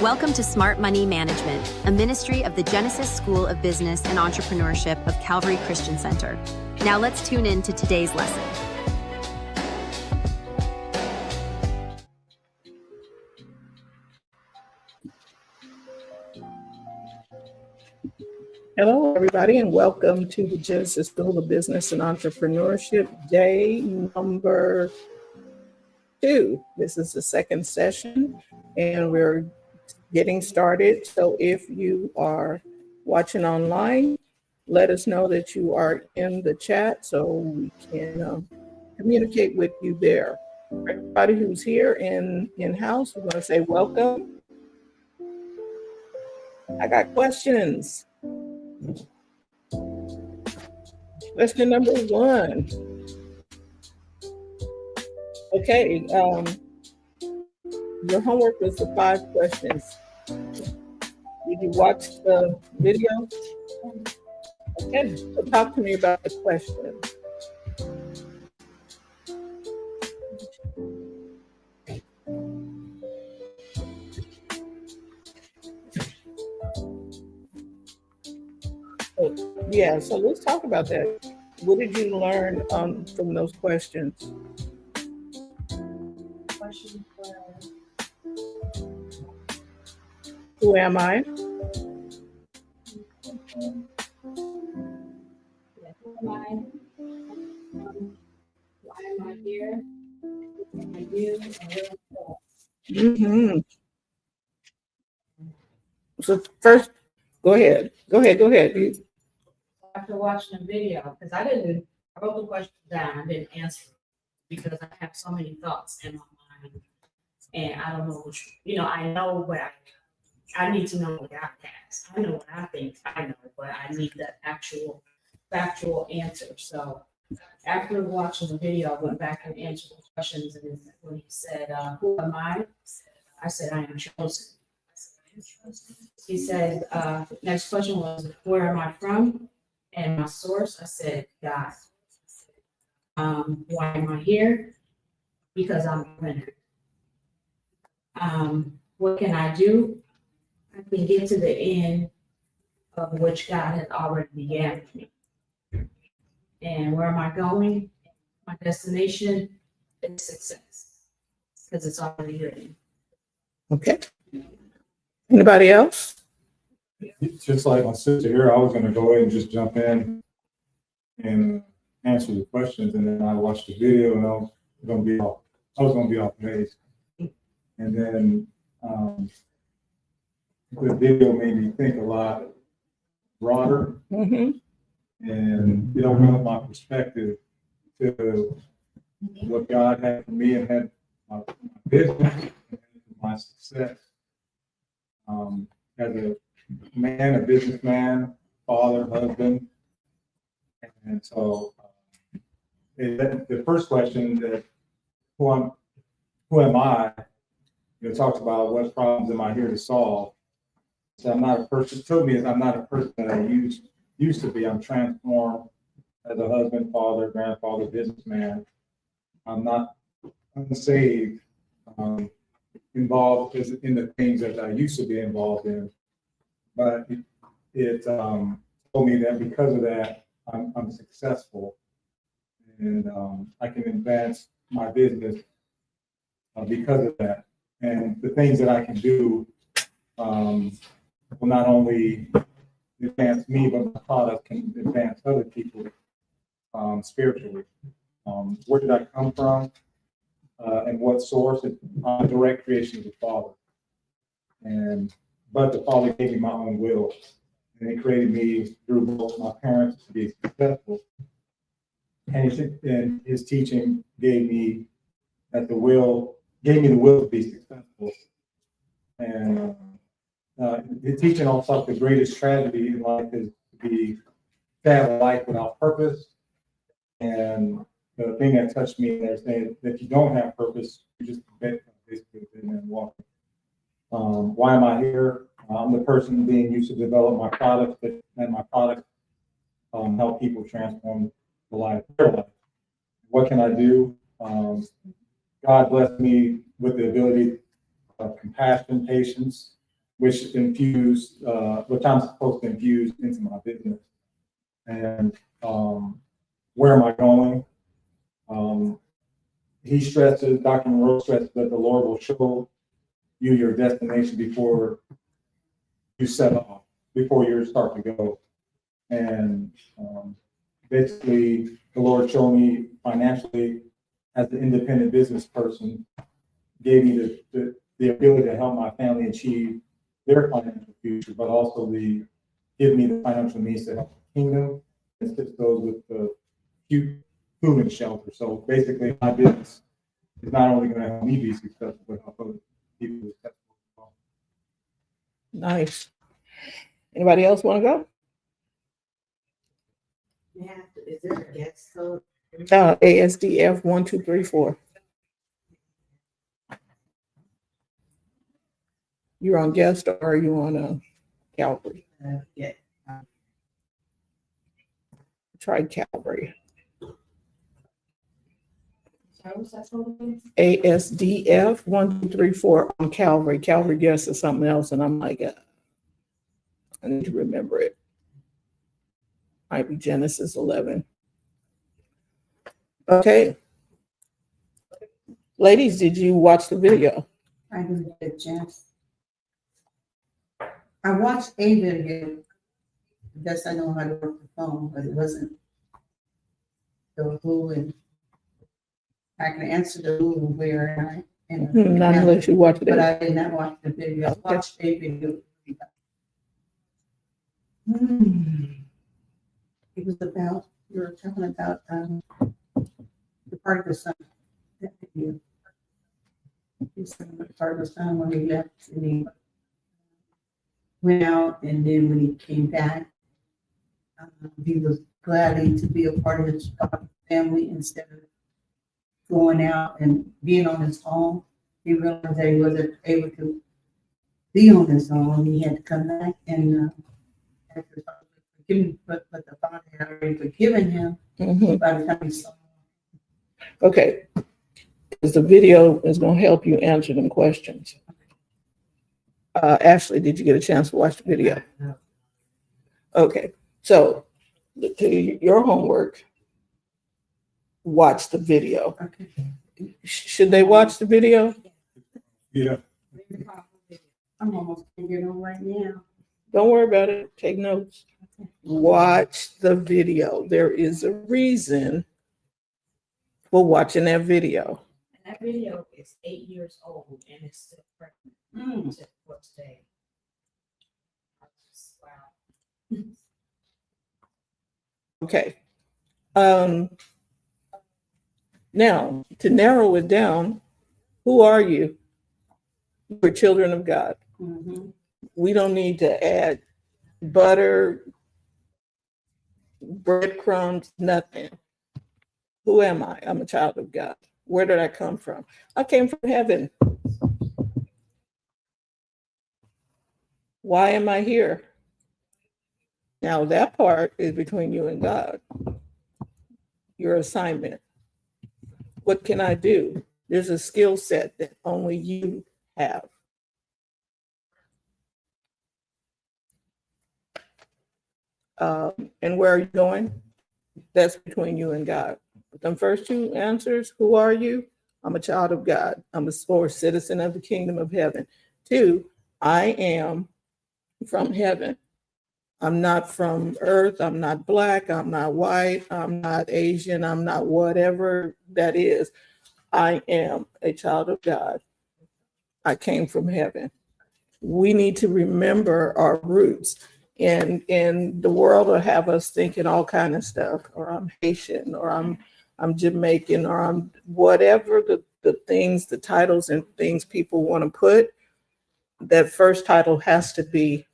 Welcome to Smart Money Management, a ministry of the Genesis School of Business and Entrepreneurship of Calvary Christian Center. Now let's tune in to today's lesson. Hello, everybody, and welcome to the Genesis School of Business and Entrepreneurship, day number 2. This is the second session, and we're getting started. So if you are watching online, let us know that you are in the chat so we can communicate with you there. For everybody who's here in-house, we want to say welcome. I got questions. Question number 1. Okay, your homework was the 5 questions. Did you watch the video? Okay, so talk to me about the questions. Yeah, so let's talk about that. What did you learn from those questions? Who am I? Why am I here? What am I doing? Mm-hmm. So first, go ahead. After watching the video, because I wrote the question down, I didn't answer it because I have so many thoughts in my mind, and I don't know which, I know what I need to know what God has. I know what I think I know, but I need the actual factual answer. So after watching the video, I went back and answered the questions, and when he said, who am I said, I am chosen. He said, next question was, where am I from? And my source, I said, God. Why am I here? Because I'm a winner. What can I do? I can get to the end of which God has already began with me. And where am I going? My destination is success, because it's already written. Okay. Anybody else? Just like my sister here, I was going to go ahead and just jump in and answer the questions, and then I watched the video, and I was going to be off base. And then the video made me think a lot broader, Mm-hmm. and it opened up my perspective to what God had for me and had my business and my success. As a man, a businessman, father, husband. And so the first question that who am I? Talks about what problems am I here to solve. So I'm not a person, told me is I'm not a person that I used to be. I'm transformed as a husband, father, grandfather, businessman. I'm not unsaved, involved in the things that I used to be involved in. But it told me that because of that, I'm successful, and I can advance my business because of that. And the things that I can do will not only advance me, but my product can advance other people spiritually. Where did I come from? And what source? I'm a direct creation of the Father. But the Father gave me my own will, and He created me through both my parents to be successful. And His teaching gave me the will to be successful. And the teaching also the greatest tragedy in life is to have a life without purpose. And the thing that touched me there is saying that you don't have purpose, you just basically and walking. Why am I here? I'm the person being used to develop my product, and my product help people transform their life. What can I do? God blessed me with the ability of compassion, patience, which I'm supposed to infuse into my business. And where am I going? Dr. Monroe stresses that the Lord will show you your destination before you set off, before you start to go. And basically, the Lord showed me financially as an independent business person, gave me the ability to help my family achieve their financial future, but also give me the financial means to help the kingdom, assist those with the food and shelter. So basically, my business is not only going to help me be successful, but help other people be successful as well. Nice. Anybody else want to go? Is there a guest code? ASDF 1234. You're on guest or are you on Calvary? Yeah. Try Calvary. Sorry, what's that code again? ASDF 1234 on Calvary. Calvary guest is something else, and I'm like, I need to remember it. Might be Genesis 11. Okay. Ladies, did you watch the video? I didn't get a chance. I watched a video. Yes, I know how to work the phone, but it wasn't the who and I can answer the who and where and Not unless you watch it. but I did not watch the video. I watched a video. It was about, you were talking about the part of the son. That video. He said the part of the son when he left and he went out, and then when he came back, he was glad to be a part of his family instead of going out and being on his own. He realized that he wasn't able to be on his own. He had to come back and after forgiven, but the father had already forgiven him by the time he saw him. Okay. Because the video is going to help you answer them questions. Ashley, did you get a chance to watch the video? No. Okay. So, to your homework, watch the video. Okay. Should they watch the video? Yeah. I'm almost figuring it on right now. Don't worry about it. Take notes. Watch the video. There is a reason for watching that video. And that video is 8 years old and it's still pregnant for today. Wow. Okay. Now, to narrow it down, who are you? We're children of God. Mm-hmm. We don't need to add butter, breadcrumbs, nothing. Who am I? I'm a child of God. Where did I come from? I came from heaven. Why am I here? Now, that part is between you and God. Your assignment. What can I do? There's a skill set that only you have. And where are you going? That's between you and God. But the first two answers, who are you? I'm a child of God. I'm a citizen of the kingdom of heaven. 2, I am from heaven. I'm not from earth. I'm not black. I'm not white. I'm not Asian. I'm not whatever that is. I am a child of God. I came from heaven. We need to remember our roots. And the world will have us thinking all kind of stuff, or I'm Haitian, or I'm Jamaican, or I'm whatever the things, the titles and things people want to put. That first title has to be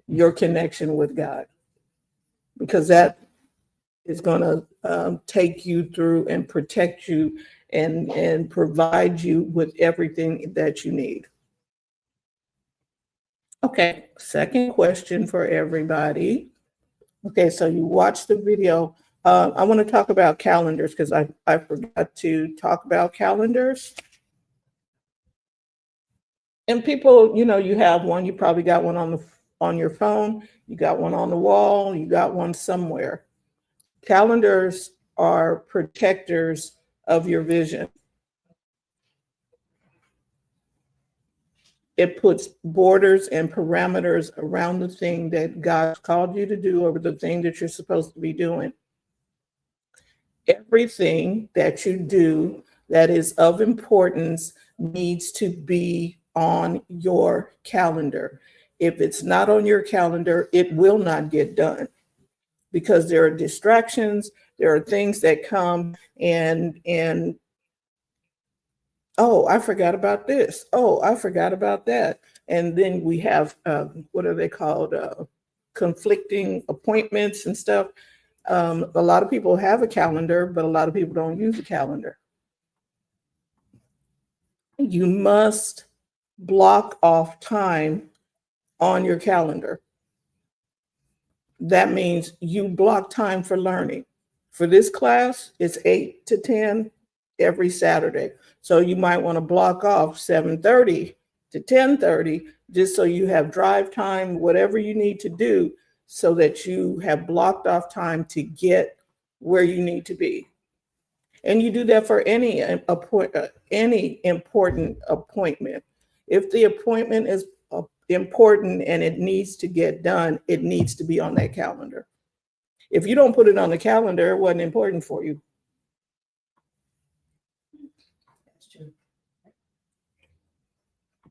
your connection with God, because that is going to take you through and protect you and provide you with everything that you need. Okay, second question for everybody. Okay, so you watched the video. I want to talk about calendars because I forgot to talk about calendars. And people, you have one, you probably got one on your phone, you got one on the wall, you got one somewhere. Calendars are protectors of your vision. It puts borders and parameters around the thing that God's called you to do or the thing that you're supposed to be doing. Everything that you do that is of importance needs to be on your calendar. If it's not on your calendar, it will not get done because there are distractions, there are things that come and oh, I forgot about this. Oh, I forgot about that. And then we have, what are they called? Conflicting appointments and stuff. A lot of people have a calendar, but a lot of people don't use a calendar. You must block off time on your calendar. That means you block time for learning. For this class, it's 8 to 10 every Saturday. So you might want to block off 7:30 to 10:30, just so you have drive time, whatever you need to do, so that you have blocked off time to get where you need to be. And you do that for any important appointment. If the appointment is important and it needs to get done, it needs to be on that calendar. If you don't put it on the calendar, it wasn't important for you. That's true.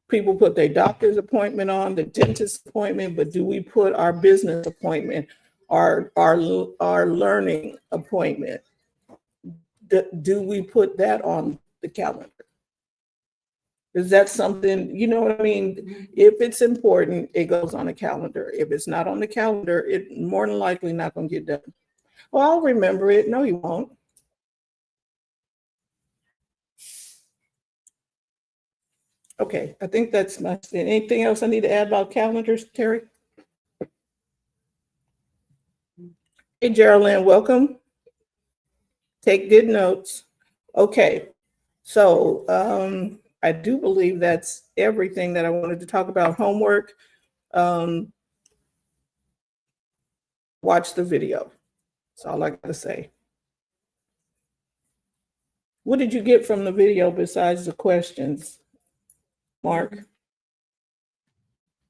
People put their doctor's appointment on, the dentist appointment, but do we put our business appointment, our learning appointment? Do we put that on the calendar? Is that something, you know what I mean? If it's important, it goes on the calendar. If it's not on the calendar, it more than likely not going to get done. Well, I'll remember it. No, you won't. Okay, I think that's my, anything else I need to add about calendars, Terry? Hey, Geraldine, welcome. Take good notes. Okay, so I do believe that's everything that I wanted to talk about. Homework. Watch the video. That's all I got to say. What did you get from the video besides the questions, Mark?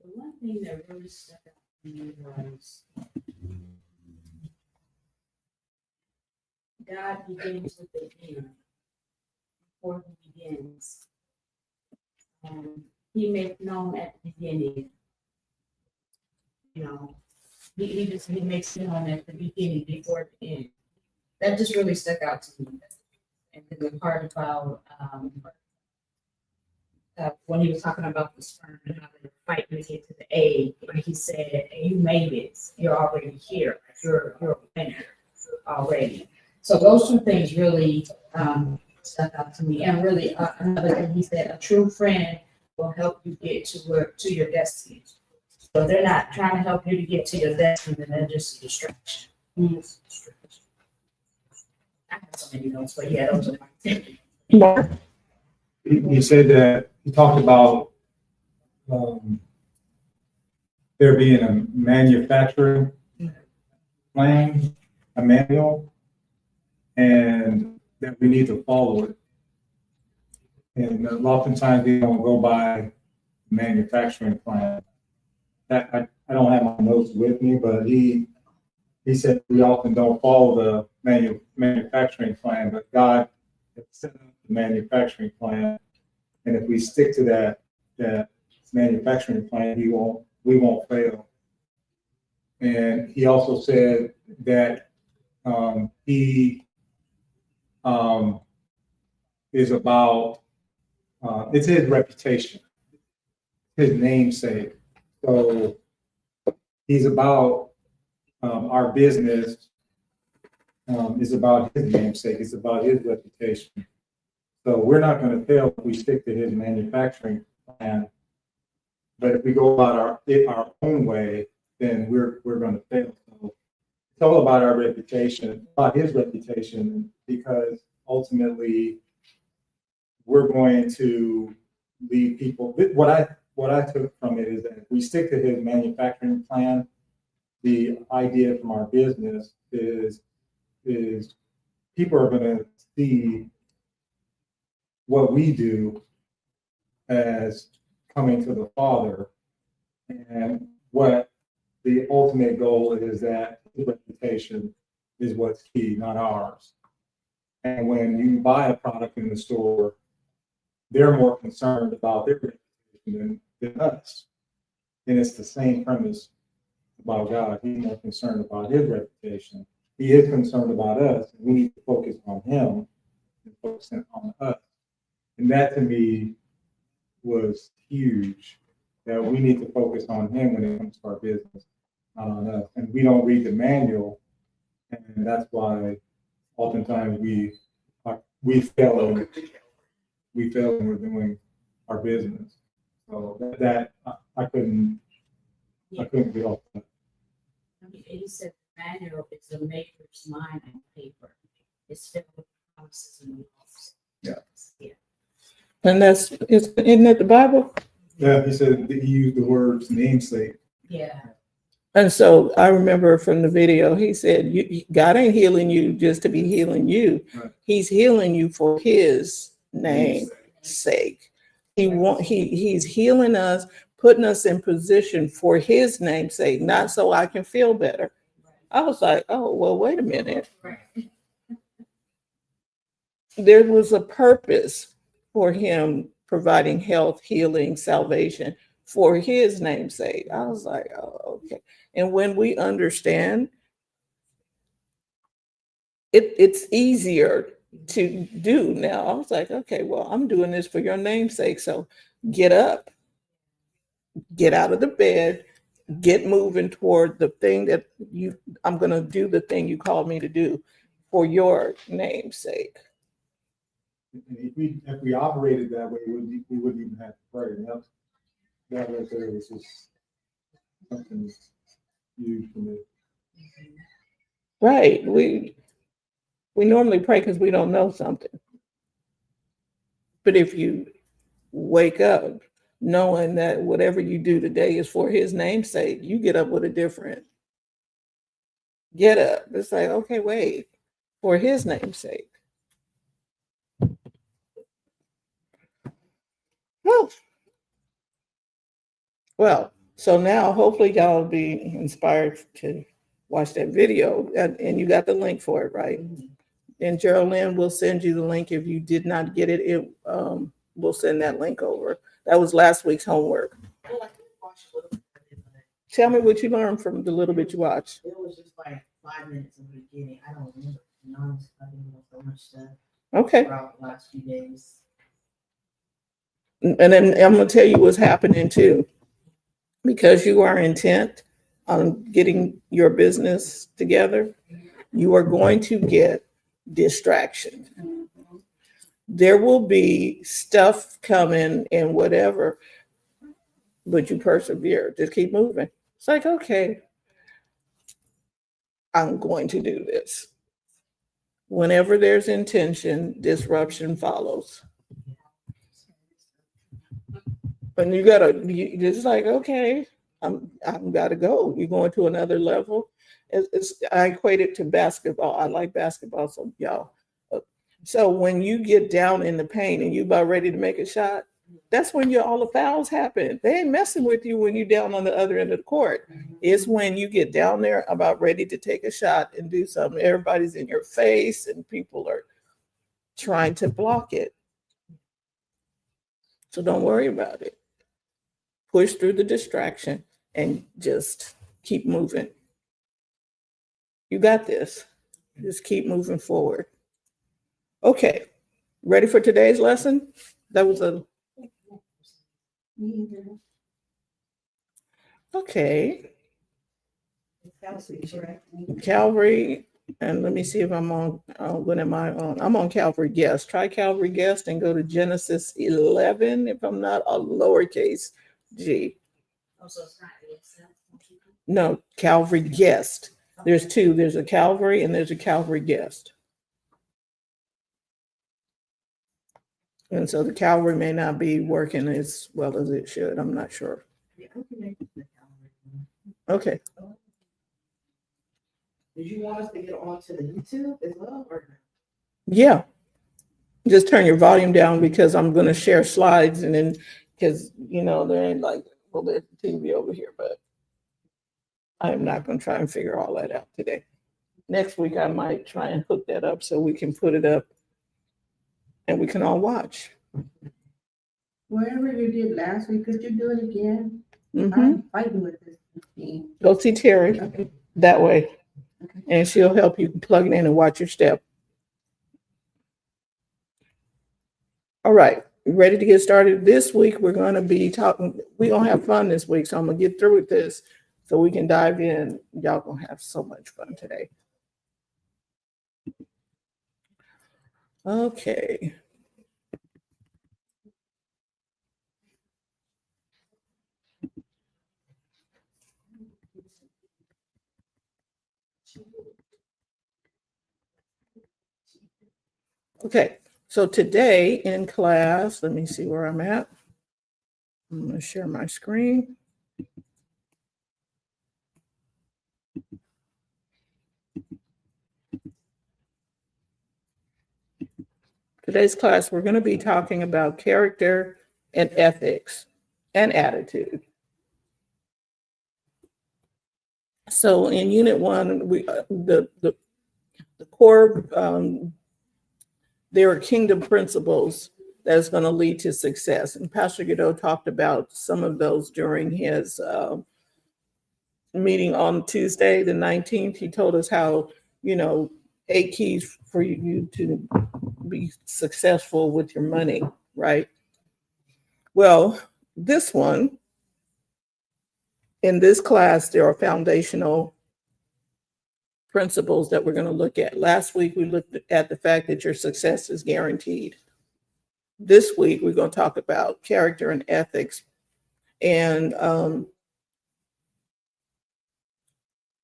The one thing that really stuck out to me was God begins with the end before he begins. He makes known at the beginning. He makes known at the beginning before the end. That just really stuck out to me. And then the part about when he was talking about the sperm and how they were fighting to get to the egg, and he said, "You made it. You're already here. You're a winner already." So those two things really stuck out to me. And really, another thing he said, a true friend will help you get to your destiny. So they're not trying to help you to get to your destiny, and they're just a distraction. Yes. I have so many notes, but yeah, those are my 10. Mark? He said that, he talked about there being a manufacturing plan, a manual, and that we need to follow it. And oftentimes we don't go by manufacturing plan. I don't have my notes with me, but he said we often don't follow the manufacturing plan, but God has set up the manufacturing plan. And if we stick to that manufacturing plan, we won't fail. And he also said that he is about, it's his reputation, his namesake. So he's about our business is about his namesake. It's about his reputation. So we're not going to fail if we stick to his manufacturing plan. But if we go about our own way, then we're going to fail. So it's all about our reputation, about his reputation, because ultimately we're going to lead people. What I took from it is that if we stick to his manufacturing plan, the idea from our business is people are going to see what we do as coming to the Father, and what the ultimate goal is that his reputation is what's key, not ours. And when you buy a product in the store, they're more concerned about their reputation than us. And it's the same premise about God. He's more concerned about his reputation. He is concerned about us. And we need to focus on him and focus on us. And that to me was huge, that we need to focus on him when it comes to our business, not on us. And we don't read the manual, and that's why oftentimes we fail when we're doing our business. So that I couldn't get off that. I mean, he said the manual is the maker's mind on paper. It's filled with promises and laws. Yeah. Yeah. And isn't that the Bible? Yeah, he said that he used the words namesake. Yeah. And so I remember from the video, he said, God ain't healing you just to be healing you. Right. He's healing you for his name's sake. He's healing us, putting us in position for his name's sake, not so I can feel better. I was like, oh, well, wait a minute. Right. There was a purpose for him providing health, healing, salvation for his name's sake. I was like, oh, okay. And when we understand, it's easier to do now. I was like, okay, well, I'm doing this for your name's sake. So get up, get out of the bed, get moving toward the thing that I'm going to do the thing you called me to do for your name's sake. And if we operated that way, we wouldn't even have to pray. And that right there was just something huge for me. Right. We normally pray because we don't know something. But if you wake up knowing that whatever you do today is for his name's sake, you get up with a different get up. It's like, okay, wait, for his name's sake. Well, so now hopefully y'all will be inspired to watch that video, and you got the link for it, right? And Geraldine will send you the link. If you did not get it, we'll send that link over. That was last week's homework. Well, I did watch a little bit of it, but Tell me what you learned from the little bit you watched. it was just like 5 minutes in the beginning. I don't remember. To be honest, I didn't know so much stuff Okay. throughout the last few days. And then I'm going to tell you what's happening too. Because you are intent on getting your business together, you are going to get distraction. There will be stuff coming and whatever, but you persevere. Just keep moving. It's like, okay, I'm going to do this. Whenever there's intention, disruption follows. And you just like, okay, I'm gotta go. You're going to another level. I equate it to basketball. I like basketball, so y'all. So when you get down in the paint and you about ready to make a shot, that's when all the fouls happen. They ain't messing with you when you're down on the other end of the court. It's when you get down there about ready to take a shot and do something. Everybody's in your face and people are trying to block it. So don't worry about it. Push through the distraction and just keep moving. You got this. Just keep moving forward. Okay, ready for today's lesson? That was okay. Calvary, and let me see if I'm on, what am I on? I'm on Calvary Guest. Try Calvary Guest and go to Genesis 11, if I'm not, a lowercase g. Oh, so it's not ASL? No, Calvary Guest. There's two. There's a Calvary and there's a Calvary Guest. And so the cavalry may not be working as well as it should. I'm not sure. Yeah, I'm connected to the calendar. Okay. Did you want us to get onto the YouTube as well, or? Yeah. Just turn your volume down because I'm going to share slides and then, because, there ain't like, well, there's the TV over here, but I'm not going to try and figure all that out today. Next week, I might try and hook that up so we can put it up and we can all watch. Whatever you did last week, could you do it again? Mhm. I'm fighting with this machine. Go see Terry Okay. that way, Okay. and she'll help you plug it in and watch your step. All right, ready to get started? This week, we're going to be talking, we're going to have fun this week, so I'm going to get through with this so we can dive in. Y'all going to have so much fun today. Okay. Okay, so today in class, let me see where I'm at. I'm going to share my screen. Today's class, we're going to be talking about character and ethics and attitude. So in Unit 1, the core, there are kingdom principles that's going to lead to success. And Pastor Godot talked about some of those during his meeting on Tuesday, the 19th. He told us how, 8 keys for you to be successful with your money, right? Well, this one, in this class, there are foundational principles that we're going to look at. Last week, we looked at the fact that your success is guaranteed. This week, we're going to talk about character and ethics. And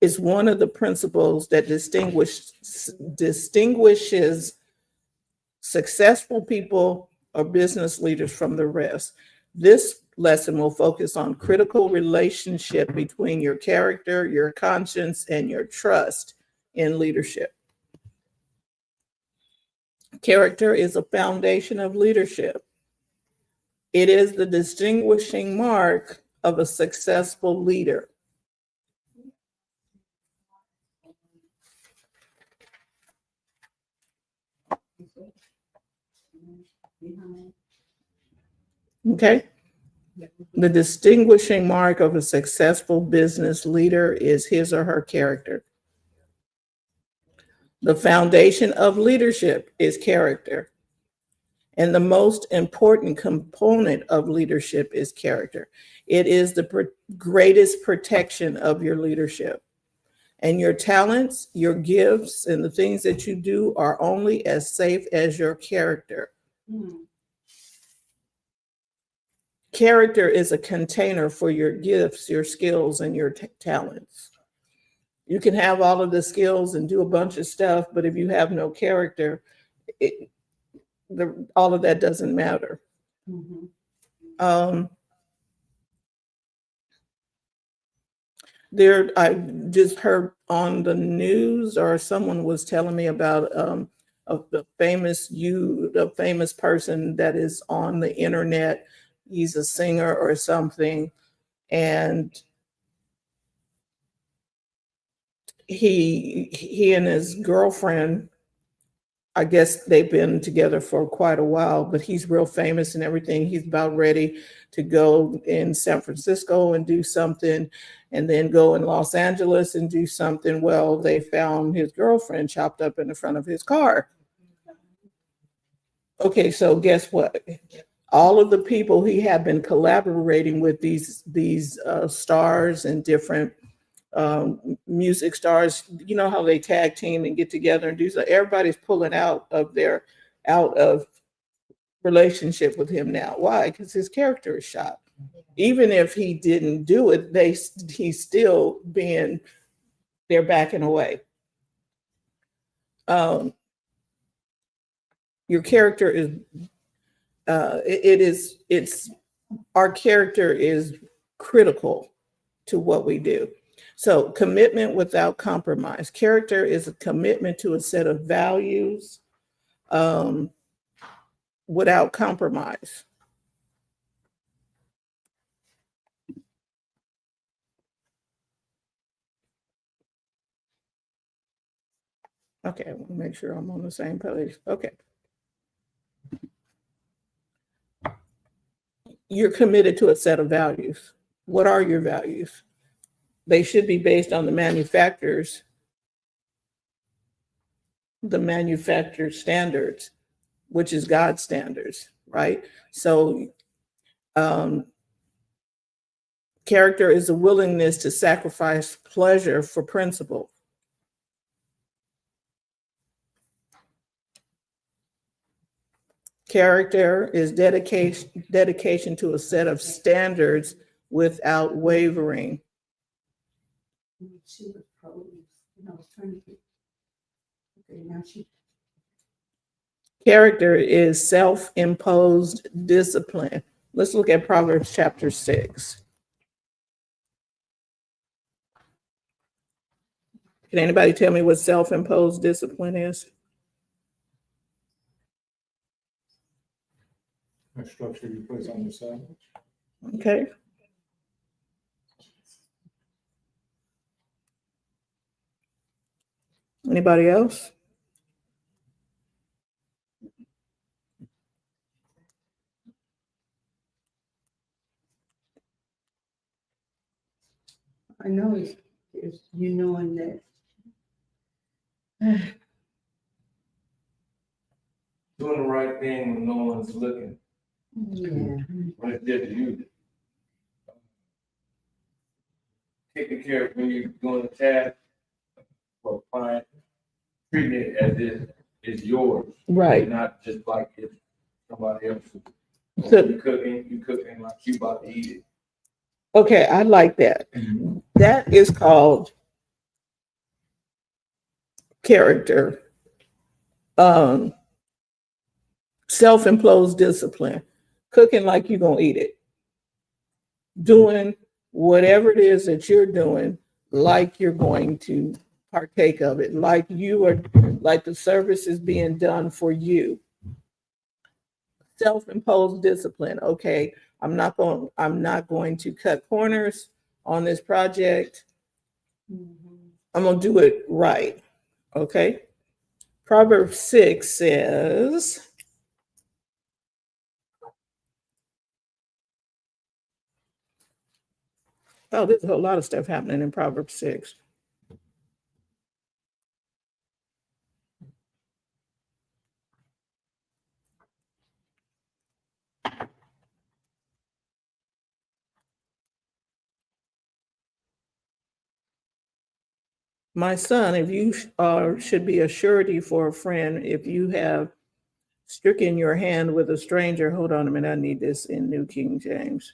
it's one of the principles that distinguishes successful people or business leaders from the rest. This lesson will focus on critical relationship between your character, your conscience, and your trust in leadership. Character is a foundation of leadership. It is the distinguishing mark of a successful leader. Okay? The distinguishing mark of a successful business leader is his or her character. The foundation of leadership is character. And the most important component of leadership is character. It is the greatest protection of your leadership. And your talents, your gifts, and the things that you do are only as safe as your character. Character is a container for your gifts, your skills, and your talents. You can have all of the skills and do a bunch of stuff, but if you have no character, all of that doesn't matter. I just heard on the news, or someone was telling me about a famous person that is on the internet. He's a singer or something, and he and his girlfriend, I guess they've been together for quite a while, but he's real famous and everything. He's about ready to go in San Francisco and do something, and then go in Los Angeles and do something. Well, they found his girlfriend chopped up in the front of his car. Okay, so guess what? All of the people he had been collaborating with, these stars and different music stars, you know how they tag team and get together and do so. Everybody's pulling out of relationship with him now. Why? Because his character is shot. Even if he didn't do it, he's still they're backing away. Your character it's our character is critical to what we do. So commitment without compromise. Character is a commitment to a set of values without compromise. Okay, I want to make sure I'm on the same page. Okay. You're committed to a set of values. What are your values? They should be based on the manufacturer's standards, which is God's standards, right? So character is a willingness to sacrifice pleasure for principle. Character is dedication to a set of standards without wavering. She was probably, I was trying to get. Okay, now she. Character is self-imposed discipline. Let's look at Proverbs chapter 6. Can anybody tell me what self-imposed discipline is? A structure you place on yourself. Okay. Anybody else? I know it's you knowing that. Doing the right thing when no one's looking, Yeah. when it's just you. Taking care of when you're doing a task for a client, treating it as if it's yours. Right. Not just like it's somebody else's. So- You cooking like you about to eat it. Okay, I like that. That is called character. Self-imposed discipline. Cooking like you're gonna eat it. Doing whatever it is that you're doing like you're going to partake of it, like the service is being done for you. Self-imposed discipline. Okay, I'm not going to cut corners on this project. I'm gonna do it right. Okay. Proverbs 6 says, oh, there's a whole lot of stuff happening in Proverbs 6. My son, if you should be a surety for a friend, if you have stricken your hand with a stranger. Hold on a minute, I need this in New King James.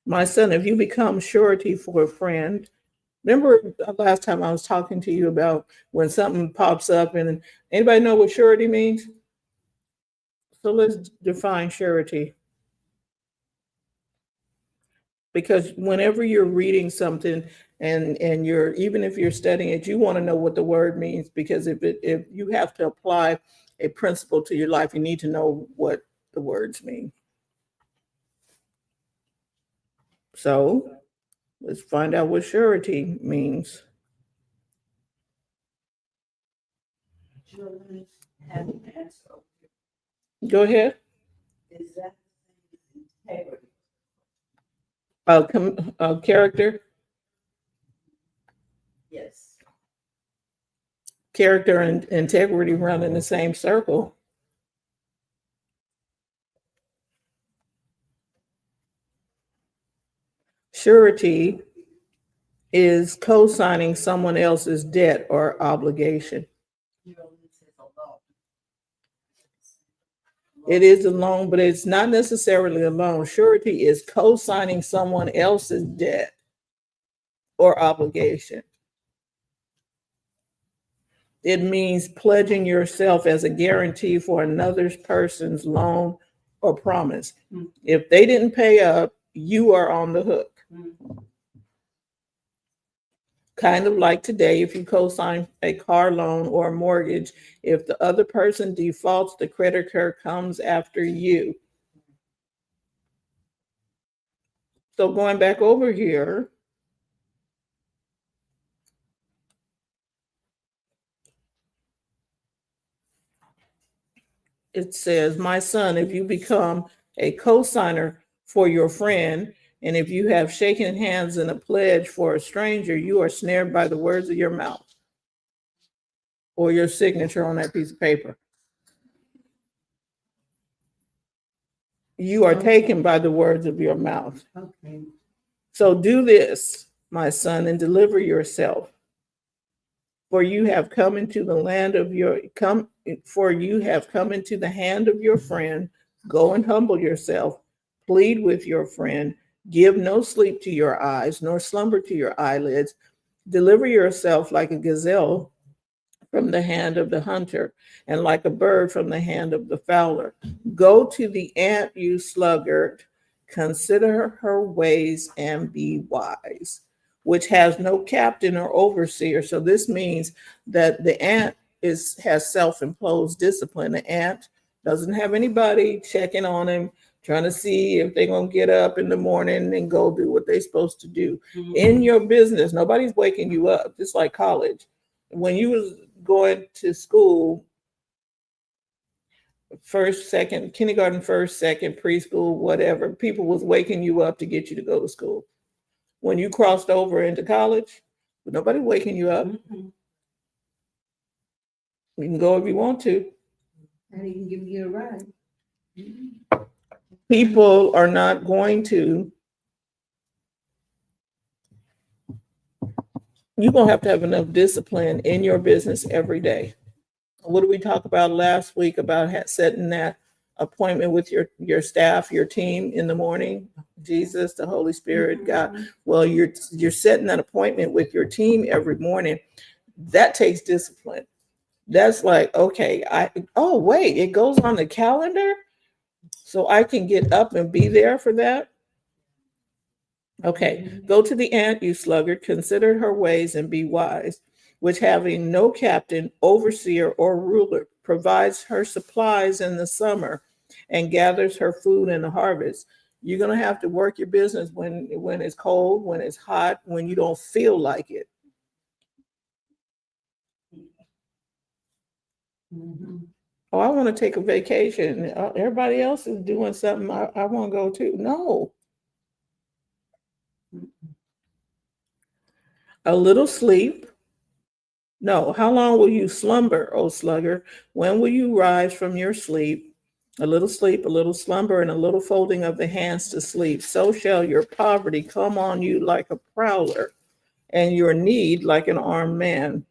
My son, if you become surety for a friend, remember last time I was talking to you about when something pops up, and anybody know what surety means? So let's define surety. Because whenever you're reading something and you're, even if you're studying it, you want to know what the word means, because if you have to apply a principle to your life, you need to know what the words mean. So let's find out what surety means. Have an answer. Go ahead. Is that integrity? Character. Yes. Character and integrity run in the same circle. Surety is co-signing someone else's debt or obligation. It is a loan, but it's not necessarily a loan. Surety is co-signing someone else's debt or obligation. It means pledging yourself as a guarantee for another person's loan or promise. If they didn't pay up, you are on the hook. Kind of like today, if you co-sign a car loan or a mortgage, if the other person defaults, the creditor comes after you. So going back over here, it says, my son, if you become a co-signer for your friend, and if you have shaken hands in a pledge for a stranger, you are snared by the words of your mouth or your signature on that piece of paper. You are taken by the words of your mouth. Okay. So do this, my son, and deliver yourself. For you have come into the land of your for you have come into the hand of your friend. Go and humble yourself. Plead with your friend. Give no sleep to your eyes, nor slumber to your eyelids. Deliver yourself like a gazelle from the hand of the hunter, and like a bird from the hand of the fowler. Go to the ant, you sluggard. Consider her ways and be wise, which has no captain or overseer. So this means that the ant has self-imposed discipline. The ant doesn't have anybody checking on him, trying to see if they're going to get up in the morning and go do what they're supposed to do. In your business, nobody's waking you up, just like college. When you was going to school, first, second, kindergarten, first, second, preschool, whatever, people was waking you up to get you to go to school. When you crossed over into college, nobody waking you up. You can go if you want to. And he can give you a ride. People are not going to. You're going to have enough discipline in your business every day. What did we talk about last week about setting that appointment with your staff, your team in the morning? Jesus, the Holy Spirit, God. Well, you're setting that appointment with your team every morning. That takes discipline. That's like, okay, wait, it goes on the calendar, so I can get up and be there for that. Okay, go to the ant, you sluggard, consider her ways and be wise, which having no captain, overseer, or ruler, provides her supplies in the summer and gathers her food in the harvest. You're going to have to work your business when it's cold, when it's hot, when you don't feel like it. Oh, I want to take a vacation. Everybody else is doing something. I want to go too. No. A little sleep. No. How long will you slumber, O sluggard? When will you rise from your sleep? A little sleep, a little slumber, and a little folding of the hands to sleep. So shall your poverty come on you like a prowler, and your need like an armed man.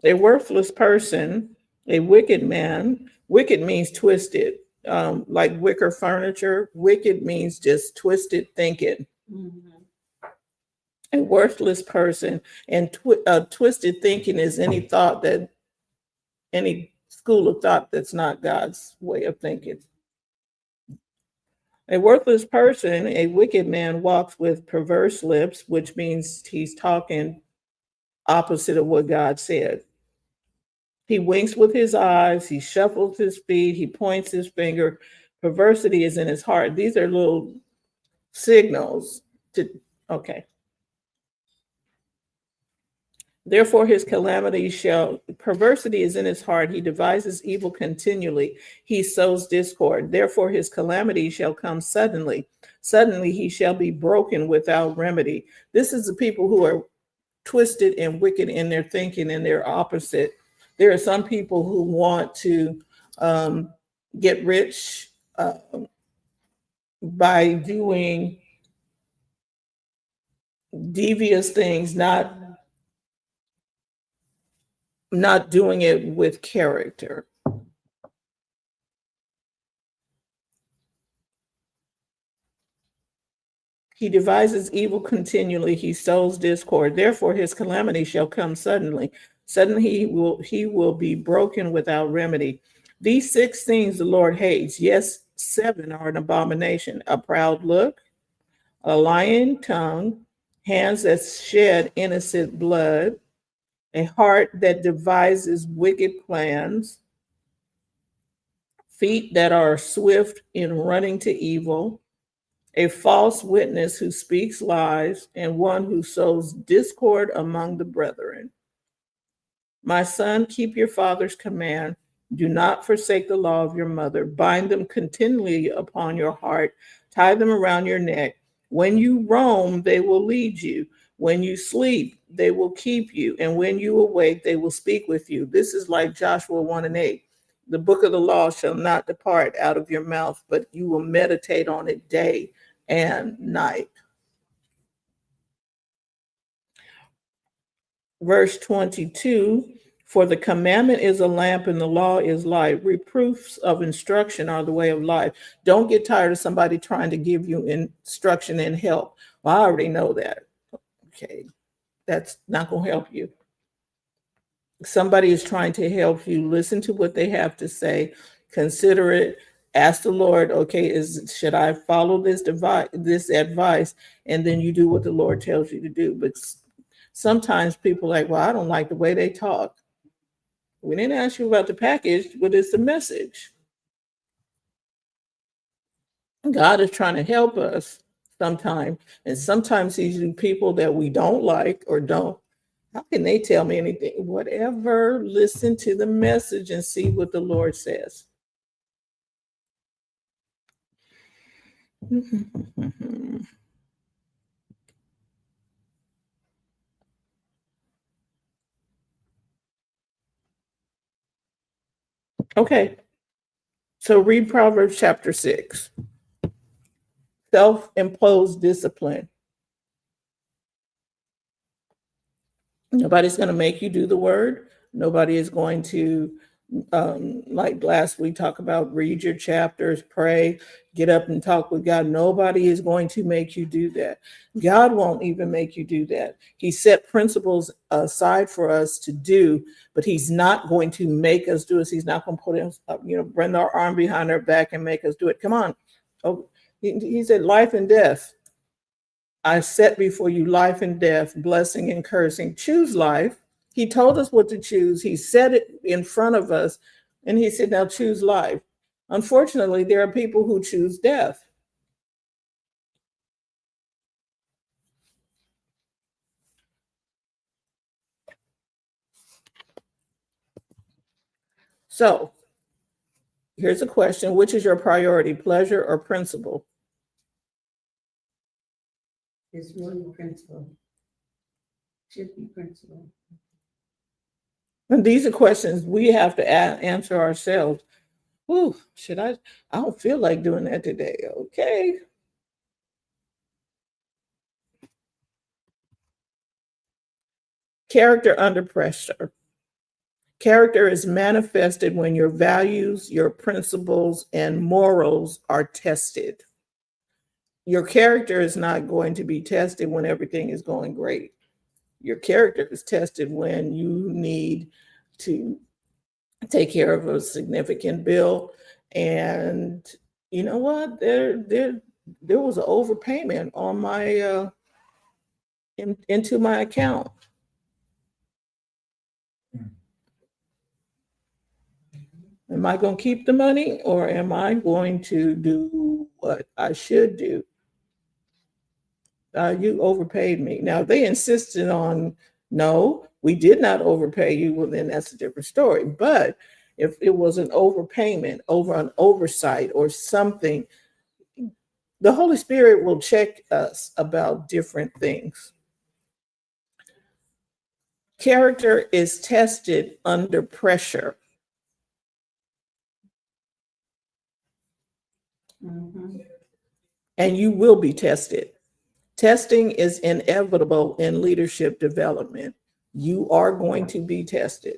A worthless person, a wicked man. Wicked means twisted, like wicker furniture. Wicked means just twisted thinking. A worthless person, and twisted thinking is any school of thought that's not God's way of thinking. A worthless person, a wicked man, walks with perverse lips, which means he's talking opposite of what God said. He winks with his eyes, he shuffles his feet, he points his finger. Perversity is in his heart. These are little signals to, okay. Therefore, his perversity is in his heart. He devises evil continually. He sows discord. Therefore, his calamity shall come suddenly. Suddenly, he shall be broken without remedy. This is the people who are twisted and wicked in their thinking, and they're opposite. There are some people who want to get rich by doing devious things, not doing it with character. He devises evil continually. He sows discord. Therefore, his calamity shall come suddenly. Suddenly he will be broken without remedy. These 6 things the Lord hates. Yes, 7 are an abomination: a proud look, a lying tongue, hands that shed innocent blood, a heart that devises wicked plans, feet that are swift in running to evil, a false witness who speaks lies, and one who sows discord among the brethren. My son, keep your father's command. Do not forsake the law of your mother. Bind them continually upon your heart. Tie them around your neck. When you roam, they will lead you. When you sleep, they will keep you. And when you awake, they will speak with you. This is like Joshua 1:8. The book of the law shall not depart out of your mouth, but you will meditate on it day and night. Verse 22, for the commandment is a lamp and the law is light. Reproofs of instruction are the way of life. Don't get tired of somebody trying to give you instruction and help. Well, I already know that. Okay, that's not going to help you. Somebody is trying to help you. Listen to what they have to say. Consider it. Ask the Lord, okay, should I follow this advice? And then you do what the Lord tells you to do. But sometimes people are like, well, I don't like the way they talk. We didn't ask you about the package, but it's the message. God is trying to help us sometimes. And sometimes he's using people that we don't like or don't. How can they tell me anything? Whatever, listen to the message and see what the Lord says. Okay, so read Proverbs chapter 6. Self-imposed discipline. Nobody's going to make you do the word. Nobody is going to, like last week, talk about read your chapters, pray, get up and talk with God. Nobody is going to make you do that. God won't even make you do that. He set principles aside for us to do, but he's not going to make us do it. He's not going to put us, bring our arm behind our back and make us do it. Come on. Oh, he said life and death. I set before you life and death, blessing and cursing. Choose life. He told us what to choose. He said it in front of us, and he said, now choose life. Unfortunately, there are people who choose death. So here's a question. Which is your priority, pleasure or principle? It's really principle. Should be principle. And these are questions we have to answer ourselves. Ooh, I don't feel like doing that today. Okay. Character under pressure. Character is manifested when your values, your principles, and morals are tested. Your character is not going to be tested when everything is going great. Your character is tested when you need to take care of a significant bill. And you know what? There was an overpayment on my into my account. Am I going to keep the money or am I going to do what I should do? You overpaid me. Now, if they insisted on, no, we did not overpay you, well, then that's a different story. But if it was an overpayment over an oversight or something, the Holy Spirit will check us about different things. Character is tested under pressure. Mm-hmm. And you will be tested. Testing is inevitable in leadership development. You are going to be tested.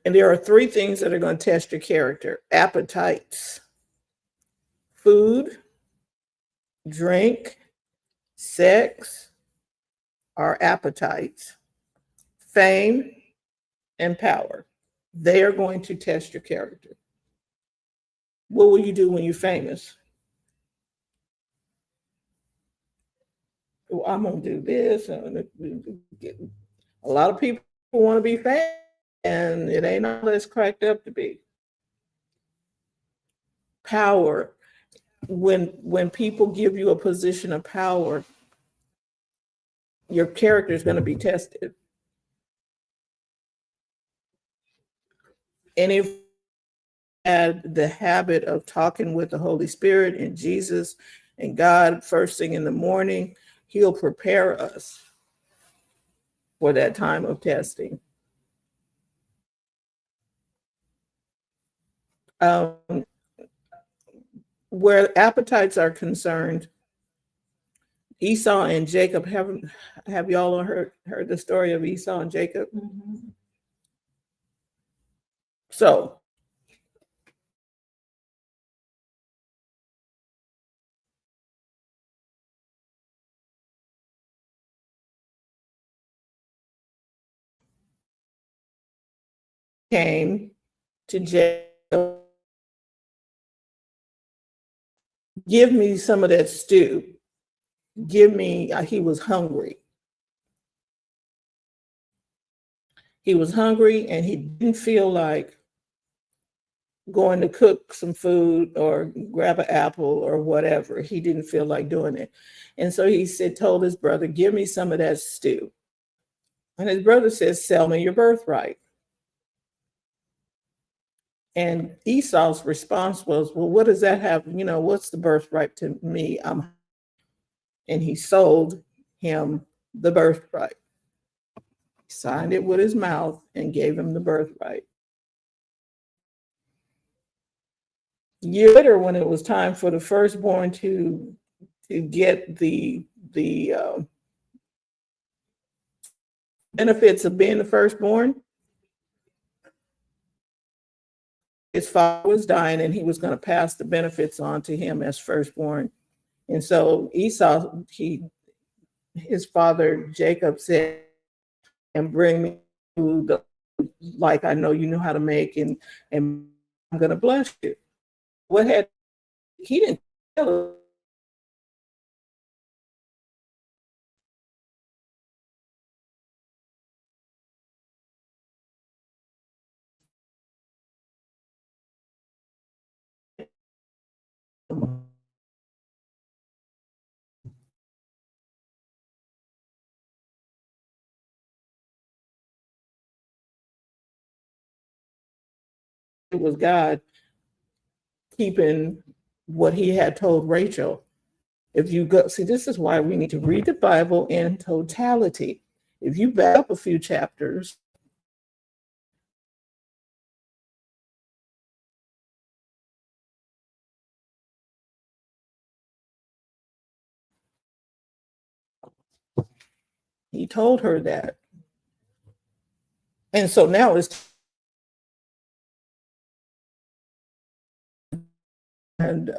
And there are 3 things that are going to test your character: appetites, food, drink, sex, our appetites, fame, and power. They are going to test your character. What will you do when you're famous? Well, I'm going to do this. A lot of people want to be famous, and it ain't all it's cracked up to be. Power. When people give you a position of power, your character is going to be tested. And if you had the habit of talking with the Holy Spirit and Jesus and God first thing in the morning, He'll prepare us for that time of testing. Where appetites are concerned, Esau and Jacob, have y'all heard the story of Esau and Jacob? Mhm. So came to Jacob, give me some of that stew. Give me, he was hungry. He was hungry and he didn't feel like going to cook some food or grab an apple or whatever. He didn't feel like doing it. And so he told his brother, give me some of that stew. And his brother says, sell me your birthright. And Esau's response was, well, what does that have? What's the birthright to me? And he sold him the birthright. He signed it with his mouth and gave him the birthright. Year later, when it was time for the firstborn to get the benefits of being the firstborn, his father was dying and he was going to pass the benefits on to him as firstborn. And so Esau, his father Jacob said, and bring me food like I know you know how to make, and I'm going to bless you. What had he didn't tell him. It was God keeping what he had told Rachel. If you go, see, this is why we need to read the Bible in totality. If you back up a few chapters, he told her that. And so now it's, and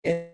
and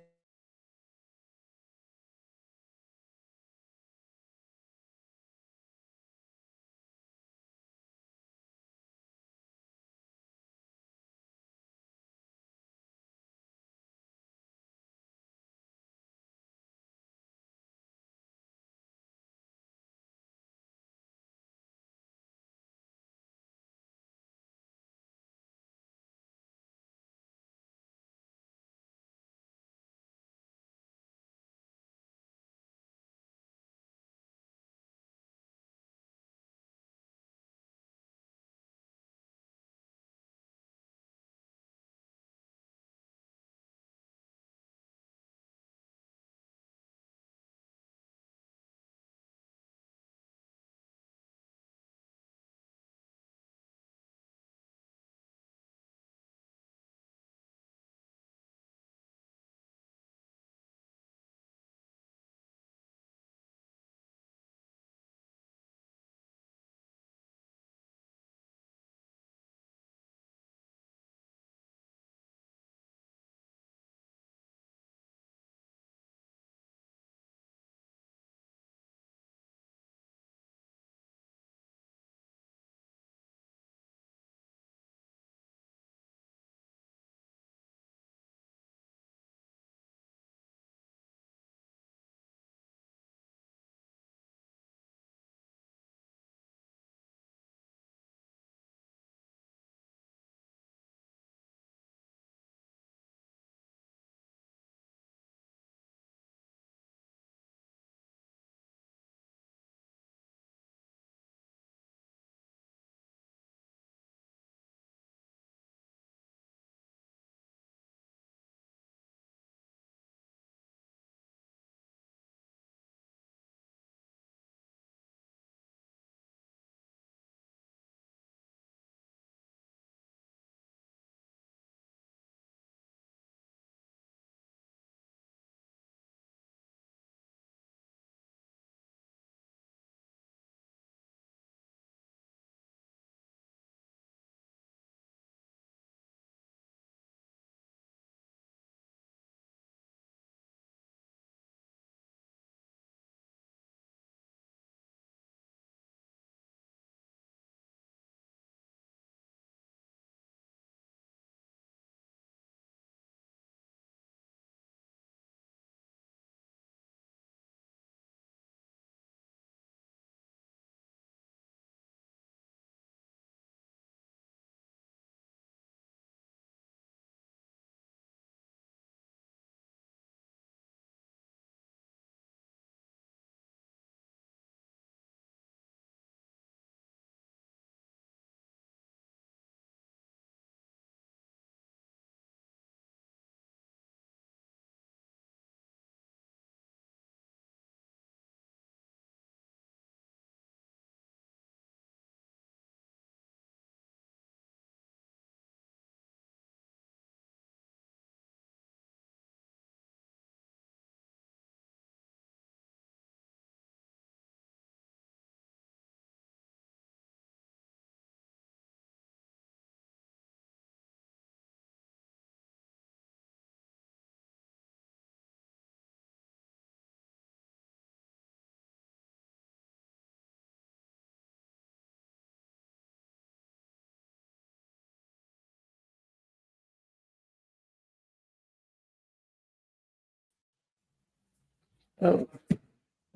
Oh,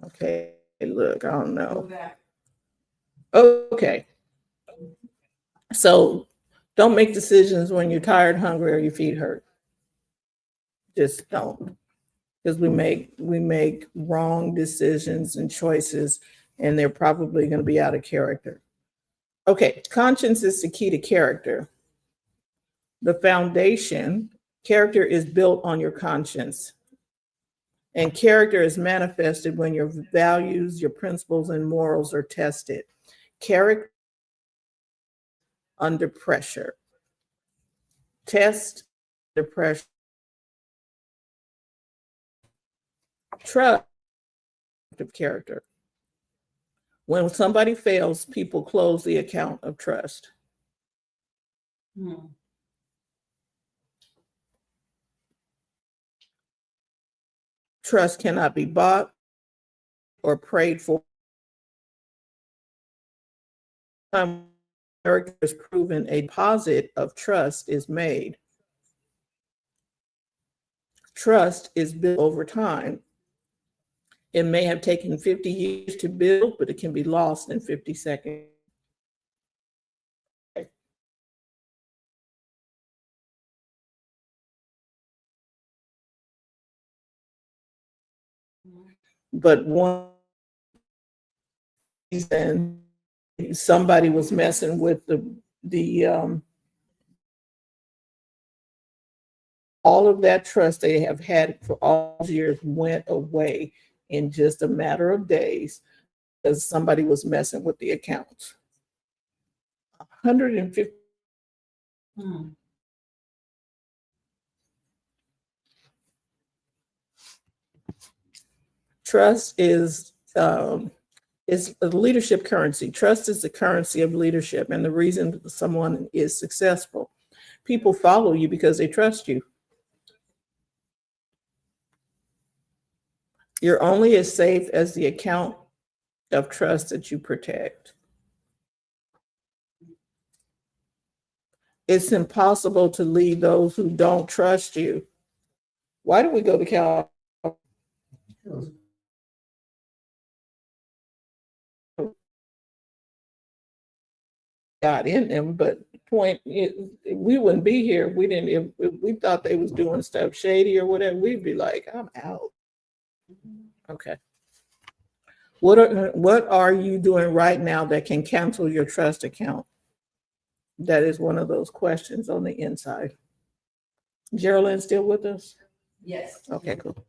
okay. Look, I don't know. Okay. So don't make decisions when you're tired, hungry, or your feet hurt. Just don't. Because we make wrong decisions and choices, and they're probably going to be out of character. Okay, conscience is the key to character. The foundation, character is built on your conscience. And character is manifested when your values, your principles, and morals are tested. Character under pressure. Test under pressure. Trust of character. When somebody fails, people close the account of trust. Hmm. Trust cannot be bought or prayed for. Character is proven, a deposit of trust is made. Trust is built over time. It may have taken 50 years to build, but it can be lost in 50 seconds. But one reason somebody was messing with the all of that trust they have had for all these years went away in just a matter of days because somebody was messing with the accounts. 150. Hmm. Trust is a leadership currency. Trust is the currency of leadership, and the reason someone is successful. People follow you because they trust you. You're only as safe as the account of trust that you protect. It's impossible to lead those who don't trust you. Why do we go to Cal? Got in them, but the point is, we wouldn't be here. We didn't. If we thought they was doing stuff shady or whatever, we'd be like, I'm out. Okay. What are you doing right now that can cancel your trust account? That is one of those questions on the inside. Geraldine still with us? Yes. Okay, cool.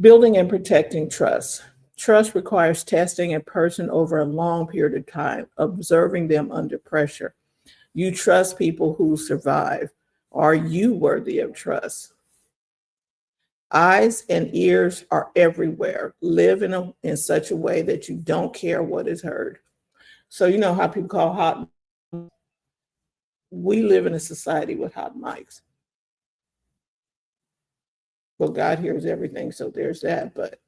Building and protecting trust. Trust requires testing a person over a long period of time, observing them under pressure. You trust people who survive. Are you worthy of trust? Eyes and ears are everywhere. Live in such a way that you don't care what is heard. So you know how people call hot. We live in a society with hot mics. Well, God hears everything, so there's that. But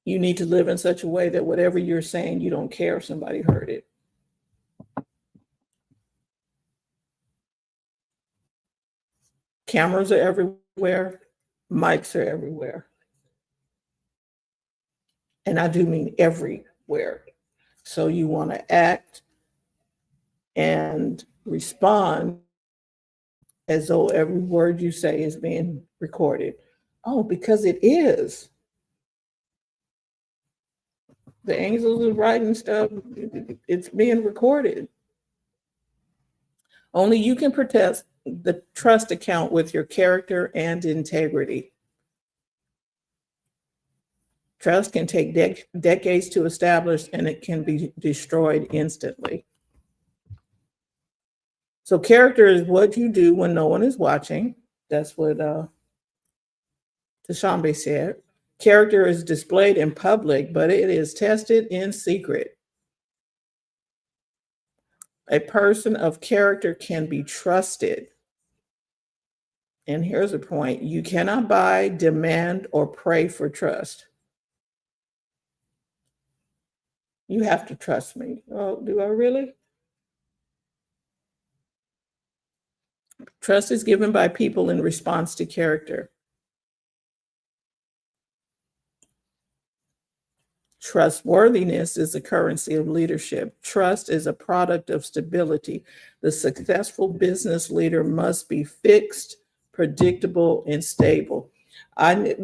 you need to live in such a way that whatever you're saying, you don't care if somebody heard it. Cameras are everywhere. Mics are everywhere. And I do mean everywhere. So you want to act and respond as though every word you say is being recorded. Oh, because it is. The angels are writing stuff, it's being recorded. Only you can protect the trust account with your character and integrity. Trust can take decades to establish, and it can be destroyed instantly. So character is what you do when no one is watching. That's what Gsbe said. Character is displayed in public, but it is tested in secret. A person of character can be trusted. And here's a point: you cannot buy, demand, or pray for trust. You have to trust me. Oh, do I really? Trust is given by people in response to character. Trustworthiness is the currency of leadership. Trust is a product of stability. The successful business leader must be fixed, predictable, and stable. I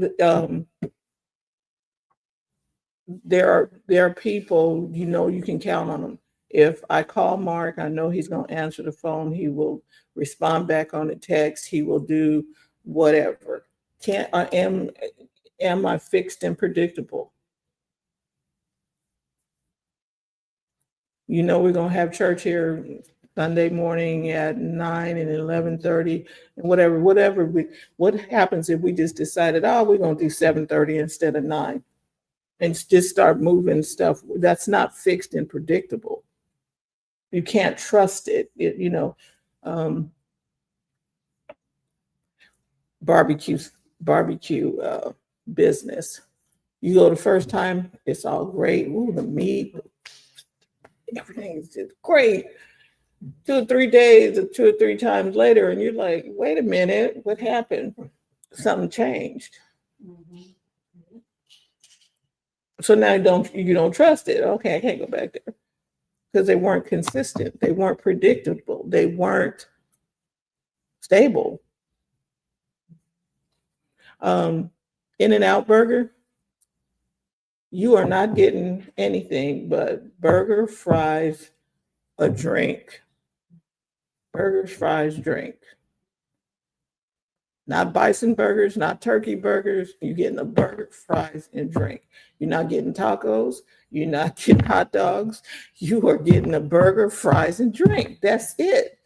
there are people, you can count on them. If I call Mark, I know he's going to answer the phone. He will respond back on the text. He will do whatever. Can I am I fixed and predictable? We're going to have church here Sunday morning at 9 and 11:30 and whatever. What happens if we just decided, oh, we're going to do 7:30 instead of 9 and just start moving stuff? That's not fixed and predictable. You can't trust it. Barbecue business. You go the first time, it's all great. Ooh, the meat, everything is just great. 2 or 3 days, or 2 or 3 times later, and you're like, wait a minute, what happened? Something changed. So now you don't trust it. Okay, I can't go back there because they weren't consistent. They weren't predictable. They weren't stable. In-N-Out Burger, you are not getting anything but burger, fries, a drink. Burgers, fries, drink. Not bison burgers, not turkey burgers. You're getting a burger, fries, and drink. You're not getting tacos. You're not getting hot dogs. You are getting a burger, fries, and drink. That's it.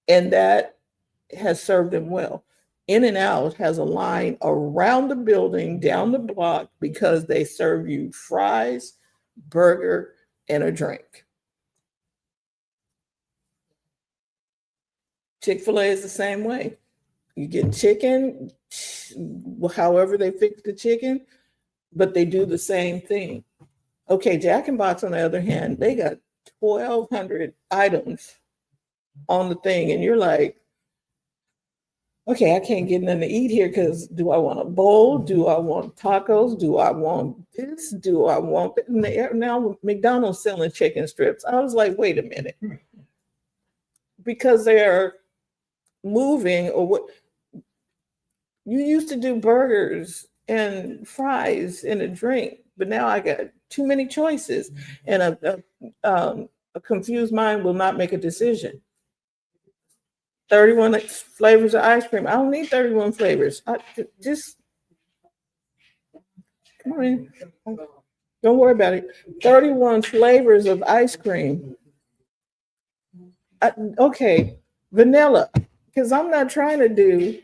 And that has served them well. In-N-Out has a line around the building, down the block, because they serve you fries, burger, and a drink. Chick-fil-A is the same way. You get chicken, however they fix the chicken, but they do the same thing. Okay, Jack in the Box, on the other hand, they got 1,200 items on the thing, and you're like, okay, I can't get nothing to eat here because do I want a bowl? Do I want tacos? Do I want this? Do I want that? Now McDonald's selling chicken strips. I was like, wait a minute. Because they're moving, or what you used to do, burgers and fries and a drink, but now I got too many choices, and a confused mind will not make a decision. 31 flavors of ice cream. I don't need 31 flavors. Just come on in. Don't worry about it. 31 flavors of ice cream. Okay, vanilla, because I'm not trying to do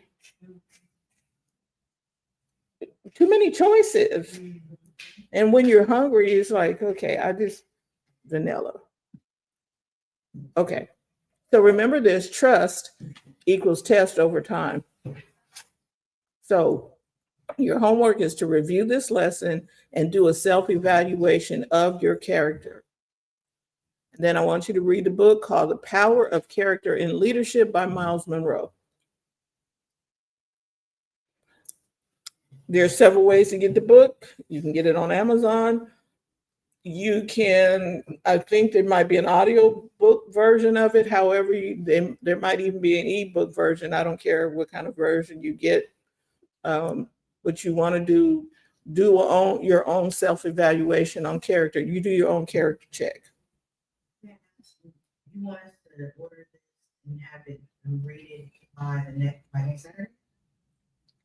too many choices. And when you're hungry, it's like, okay, vanilla. Okay. So remember this, trust equals test over time. So your homework is to review this lesson and do a self-evaluation of your character. And then I want you to read the book called The Power of Character in Leadership by Miles Monroe. There are several ways to get the book. You can get it on Amazon. You can, I think there might be an audio book version of it. However, there might even be an ebook version. I don't care what kind of version you get. What you want to do your own self-evaluation on character. You do your own character check. You want us to order this and have it rated by next Saturday?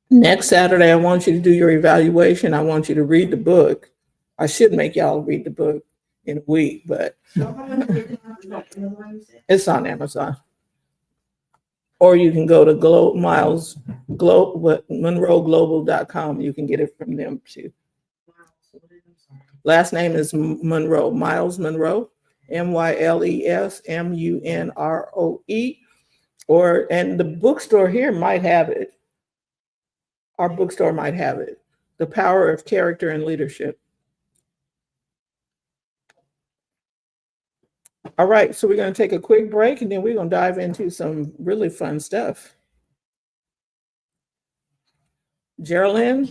Next Saturday, I want you to do your evaluation. I want you to read the book. I should make y'all read the book in a week, but it's on Amazon. Or you can go to MonroeGlobal.com. You can get it from them too. Last name is Monroe, Miles Monroe, MYLES MUNROE. And the bookstore here might have it. Our bookstore might have it. The Power of Character and Leadership. All right, so we're going to take a quick break, and then we're going to dive into some really fun stuff. Geraldine,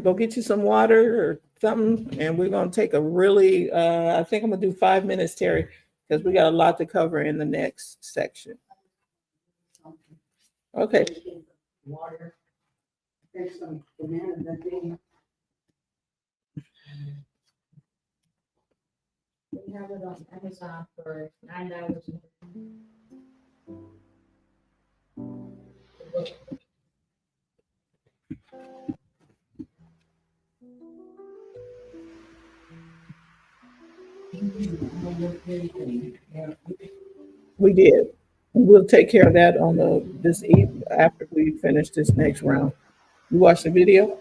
go get you some water or something, and we're gonna take a really, I think I'm gonna do 5 minutes, Terry, because we got a lot to cover in the next section. Okay, Water. There's some banana that they. We have it on Amazon for $9. we did. We'll take care of that on this eve after we finish this next round. You watch the video?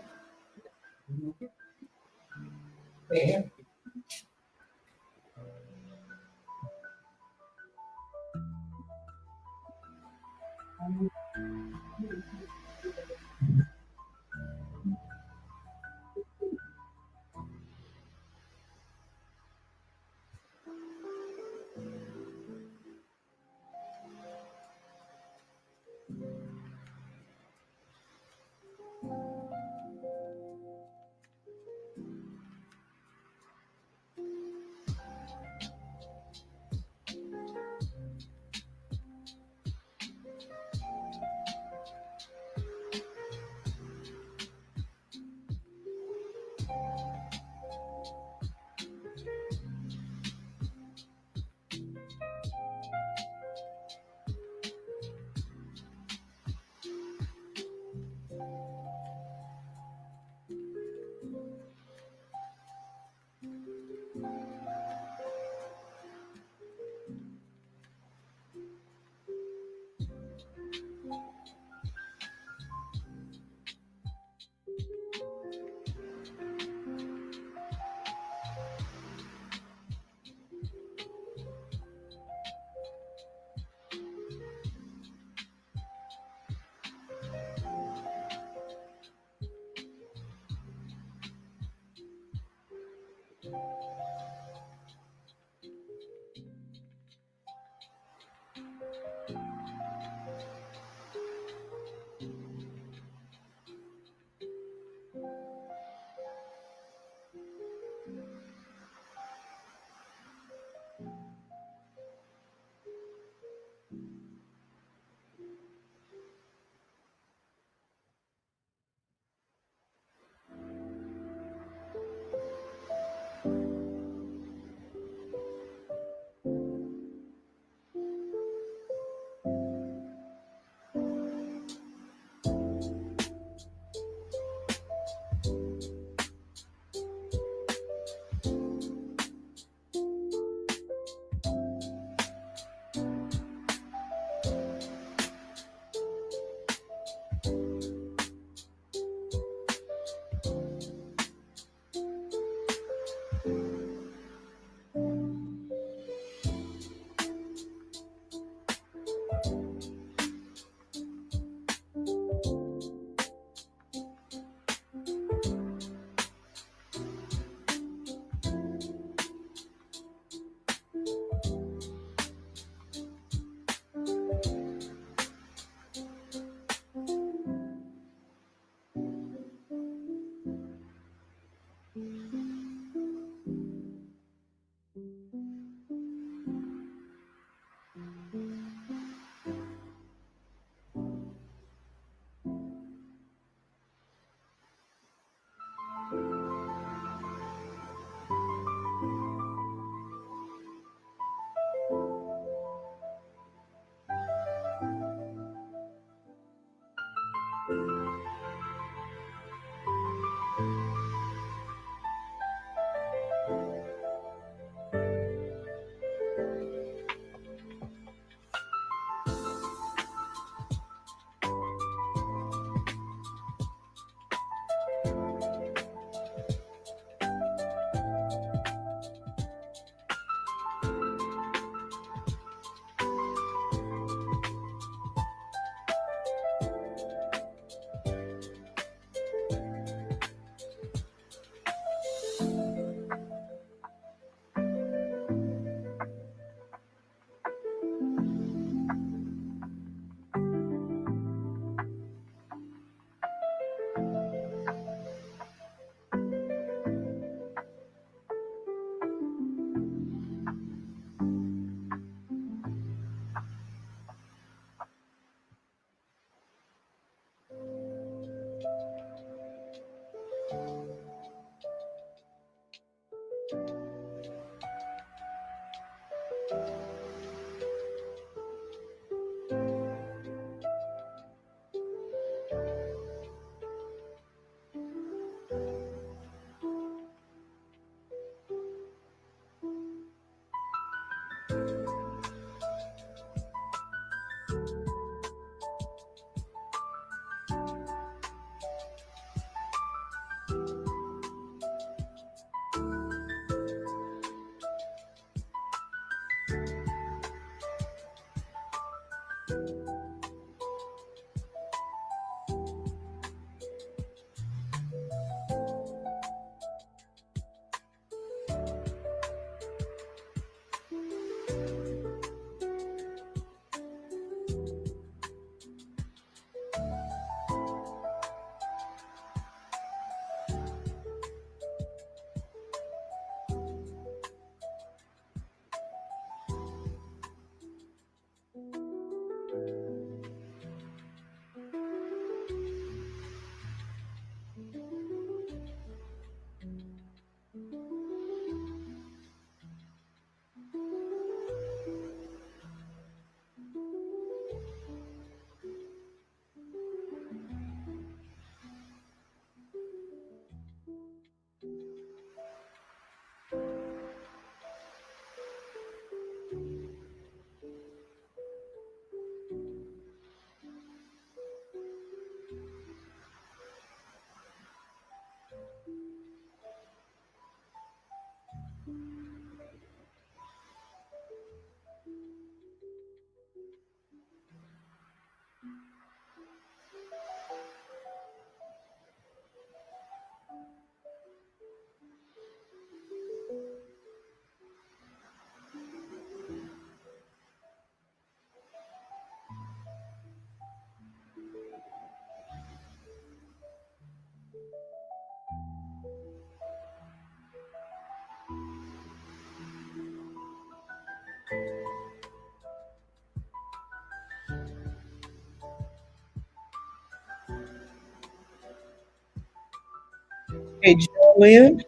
Hey, Jolynn,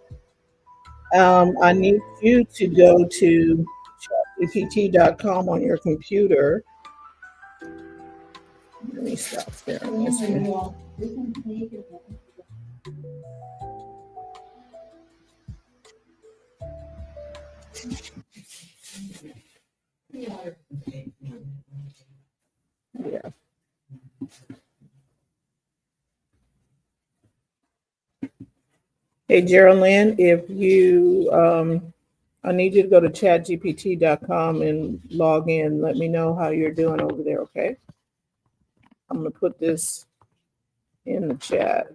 I need you to go to chatgpt.com on your computer. Let me stop sharing this one. Yeah. Hey, Geraldine, if you, I need you to go to chatgpt.com and log in. Let me know how you're doing over there, okay? I'm gonna put this in the chat.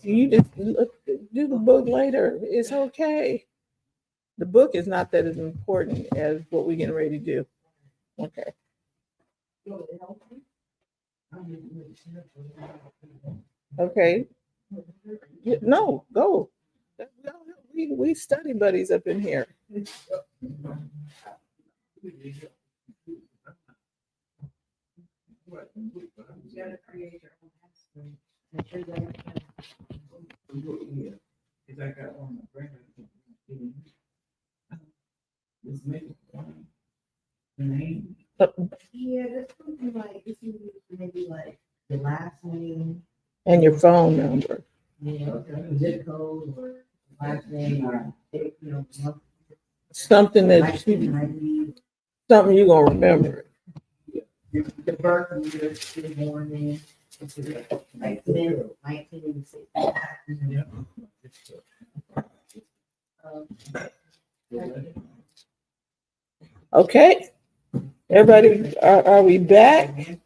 You just do the book later. It's okay. The book is not that as important as what we're getting ready to do. Okay. Okay. No, go. We study buddies up in here. Yeah, that's something like, this is maybe like the last name, And your phone number. zip code, or last name, or, Something that ID, something you're gonna remember. the birth year, the morning, like 1986. Okay. Everybody, are we back?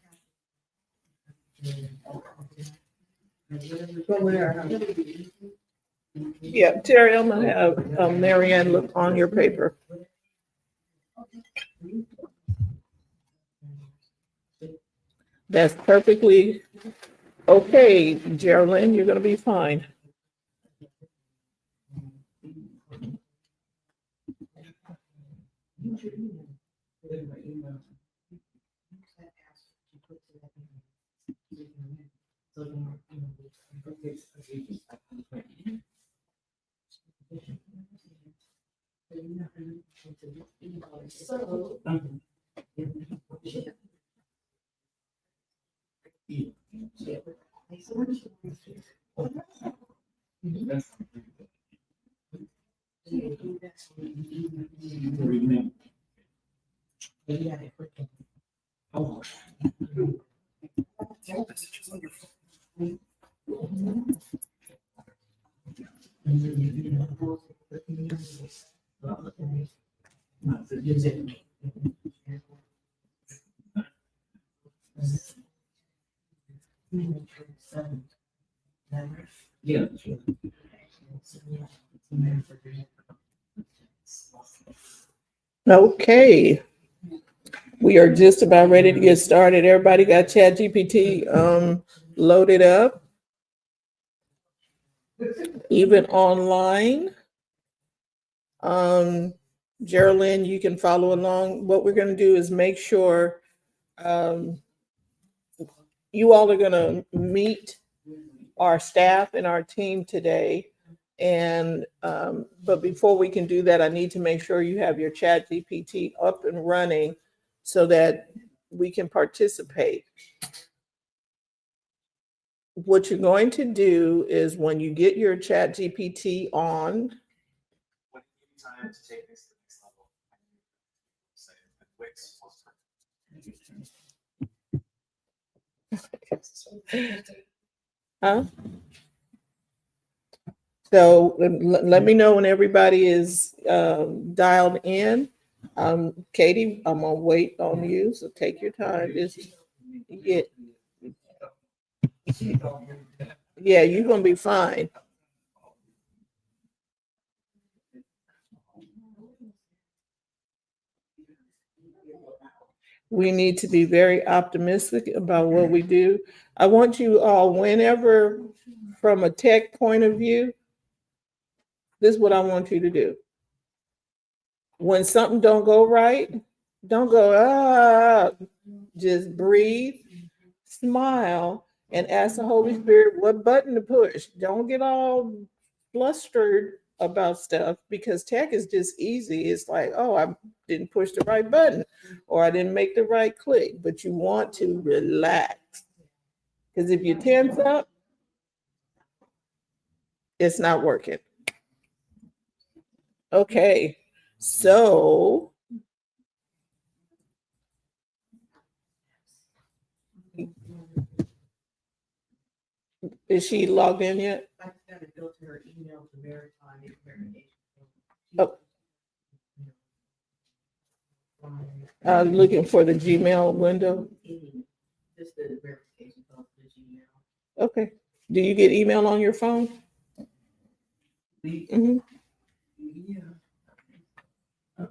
Yeah, Terry, I'm gonna have Marianne look on your paper. That's perfectly okay, Geraldine. You're gonna be fine. Okay. We are just about ready to get started. Everybody got ChatGPT loaded up, even online. Geraldine, you can follow along. What we're going to do is make sure you all are going to meet our staff and our team today. And but before we can do that, I need to make sure you have your ChatGPT up and running so that we can participate. What you're going to do is when you get your ChatGPT on, huh? So let me know when everybody is dialed in. Katie, I'm gonna wait on you, so take your time. Just get, yeah, you're gonna be fine. We need to be very optimistic about what we do. I want you all, whenever, from a tech point of view, this is what I want you to do. When something don't go right, don't go, just breathe, smile, and ask the Holy Spirit what button to push. Don't get all flustered about stuff because tech is just easy. It's like, oh, I didn't push the right button or I didn't make the right click, but you want to relax. Because if you tense up, it's not working. Okay, so is she logged in yet? I just gotta go to her email to verify the verification. Oh. Looking for the Gmail window. Just the verification of the Gmail. Okay. Do you get email on your phone? Mhm. Yeah.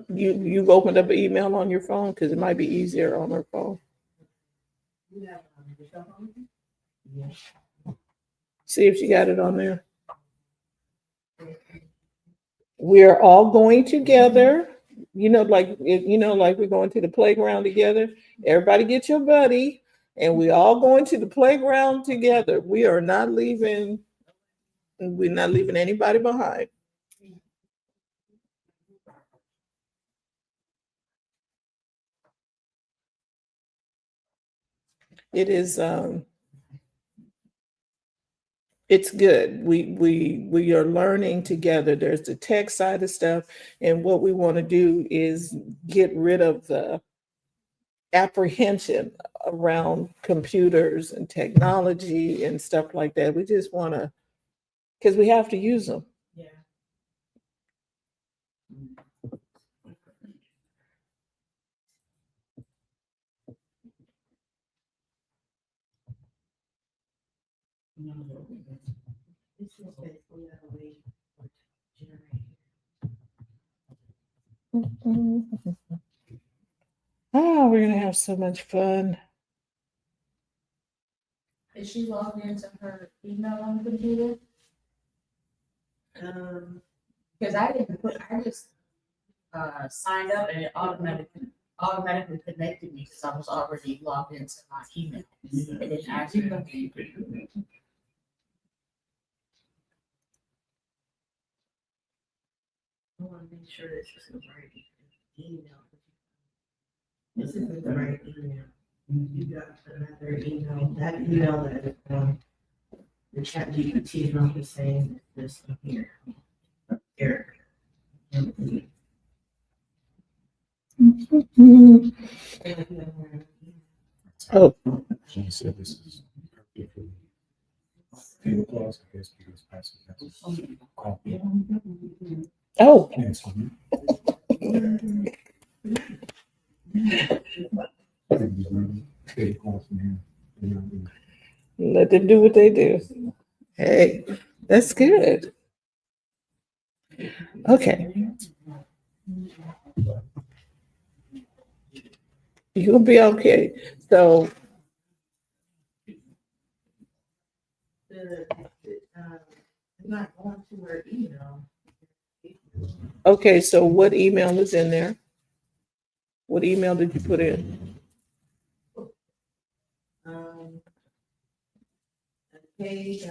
You've opened up an email on your phone because it might be easier on her phone. You have your cell phone? Yeah. See if she got it on there. We're all going together. Like we're going to the playground together. Everybody get your buddy, and we all going to the playground together. We're not leaving anybody behind. It is it's good. We are learning together. There's the tech side of stuff, and what we want to do is get rid of the apprehension around computers and technology and stuff like that. We just want to, because we have to use them. Yeah. This is basically a way to generate. Oh, we're gonna have so much fun. Is she logged into her email on the computer? Because I just signed up and it automatically connected me because I was already logged into my email. And then I want to make sure this is the right email. This isn't the right email. You got another email. That email that is the chat GPT is not the same as this one here. Eric. Oh, She said this is tablecloths, I guess, because passive has coffee. oh, And so tablecloths in here. let them do what they do. Hey, that's good. Okay. You'll be okay. So, I'm not going to her email. okay, so what email is in there? What email did you put in? K.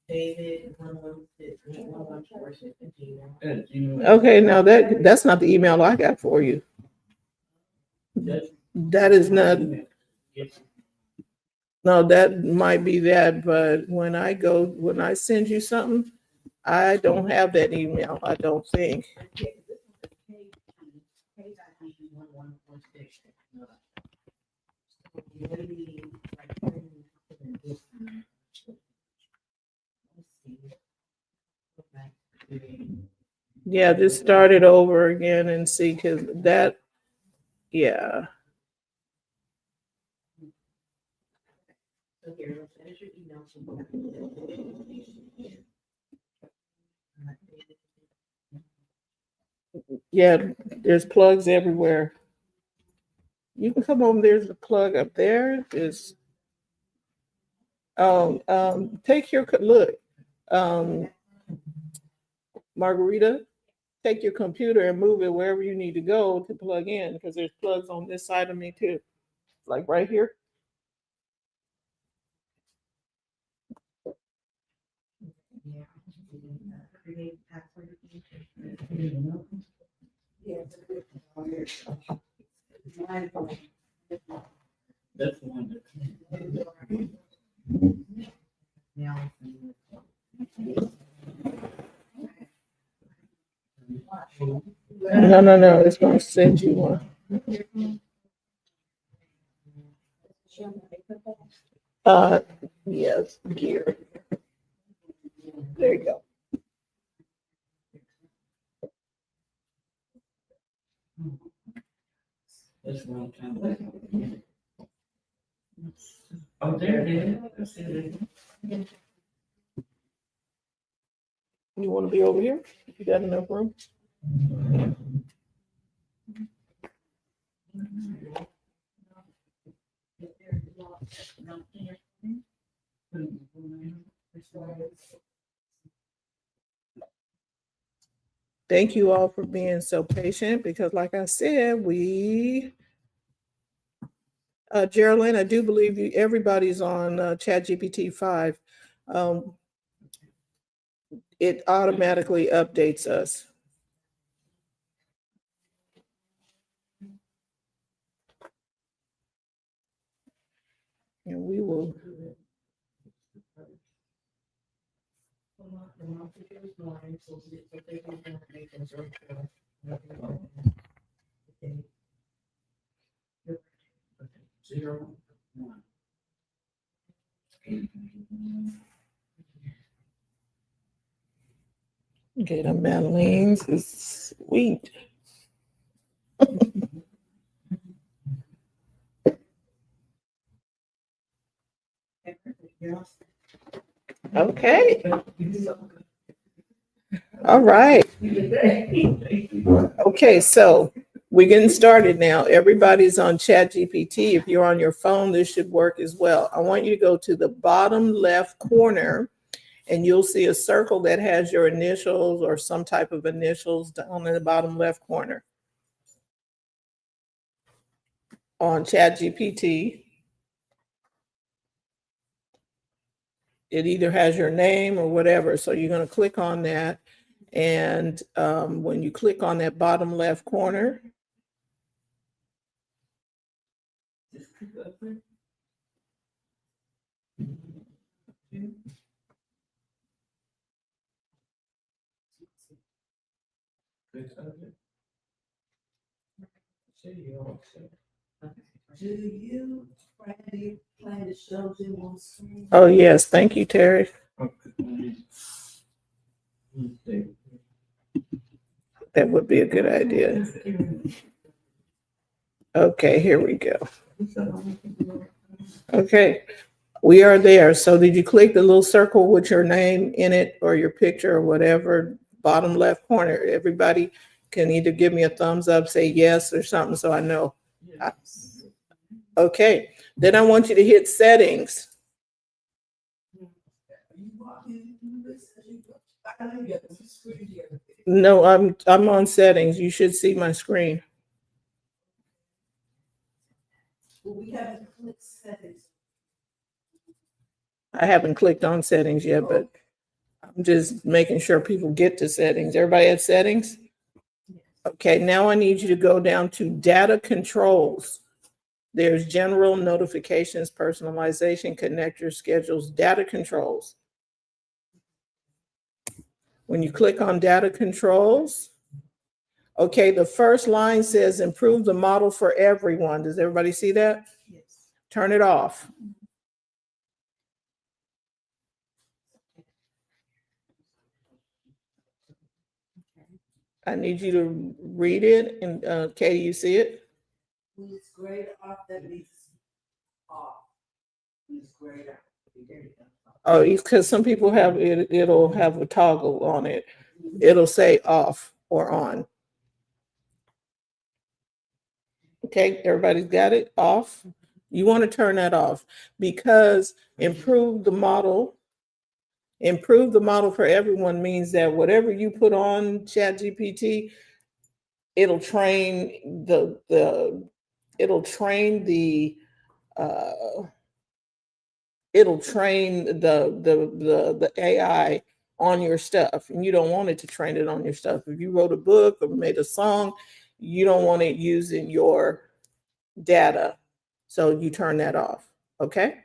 David 116 Okay, now that's not the email I got for you. That is not. No, that might be that, but when I send you something, I don't have that email. I don't think. Yeah, just start it over again and see, because that, yeah. So here, there's your email. Yeah, there's plugs everywhere. You can come over, there's a plug up there. There's take your look. Margarita, take your computer and move it wherever you need to go to plug in, because there's plugs on this side of me too. Like right here. Create password. That's the one. No, it's gonna send you one. Yes, gear. There you go. That's the wrong time. Oh, there it is. That's it. You wanna be over here? You got enough room? Thank you all for being so patient because like I said, Geraldine, I do believe everybody's on ChatGPT 5. Um, it automatically updates us. And we will. Zero, one. Okay, the Madeline's is sweet. Okay. All right. Okay, so we're getting started now. Everybody's on ChatGPT. If you're on your phone, this should work as well. I want you to go to the bottom left corner and you'll see a circle that has your initials or some type of initials down in the bottom left corner. On ChatGPT, it either has your name or whatever. So you're going to click on that. And when you click on that bottom left corner, Do you plan to show them on screen? oh yes, thank you, Terry. That would be a good idea. Okay, here we go. Okay, we are there. So did you click the little circle with your name in it or your picture or whatever, bottom left corner? Everybody can either give me a thumbs up, say yes or something so I know. Okay, then I want you to hit settings. No, I'm on settings. You should see my screen. We haven't clicked settings. I haven't clicked on settings yet, but I'm just making sure people get to settings. Everybody at settings? Okay, now I need you to go down to data controls. There's general, notifications, personalization, connectors, schedules, data controls. When you click on data controls, okay, the first line says improve the model for everyone. Does everybody see that? Yes. Turn it off. I need you to read it. And Katie, you see it? When it's grayed off, that means off. When it's grayed out. Oh, because some people have it, it'll have a toggle on it. It'll say off or on. Okay, everybody's got it off. You want to turn that off because improve the model for everyone means that whatever you put on ChatGPT, it'll train the AI on your stuff, and you don't want it to train it on your stuff. If you wrote a book or made a song, you don't want it using your data. So you turn that off. Okay.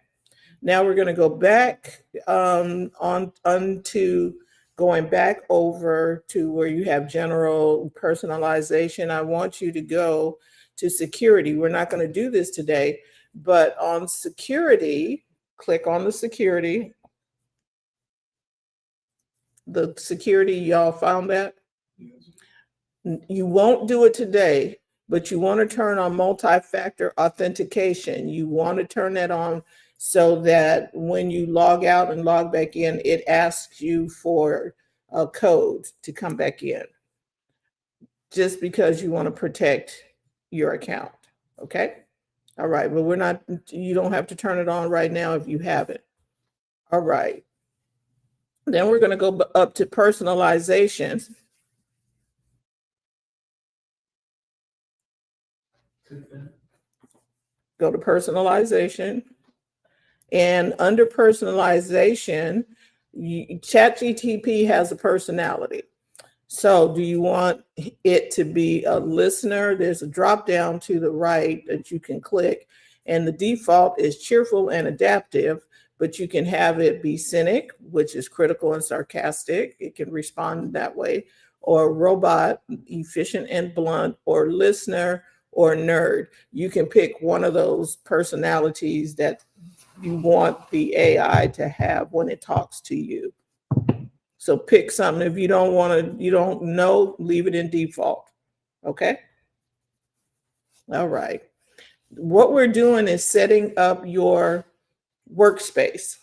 Now we're going to go back onto going back over to where you have general personalization. I want you to go to security. We're not going to do this today, but on security, click on the security. The security, y'all found that? You won't do it today, but you want to turn on multi-factor authentication. You want to turn that on so that when you log out and log back in, it asks you for a code to come back in, just because you want to protect your account. Okay. All right. But you don't have to turn it on right now if you have it. All right. Then we're going to go up to personalization. Go to personalization. And under personalization, ChatGPT has a personality. So do you want it to be a listener? There's a drop down to the right that you can click. And the default is cheerful and adaptive, but you can have it be cynic, which is critical and sarcastic. It can respond that way. Or robot, efficient and blunt, or listener, or nerd. You can pick one of those personalities that you want the AI to have when it talks to you. So pick something. If you don't want to, you don't know, leave it in default. Okay. All right. What we're doing is setting up your workspace.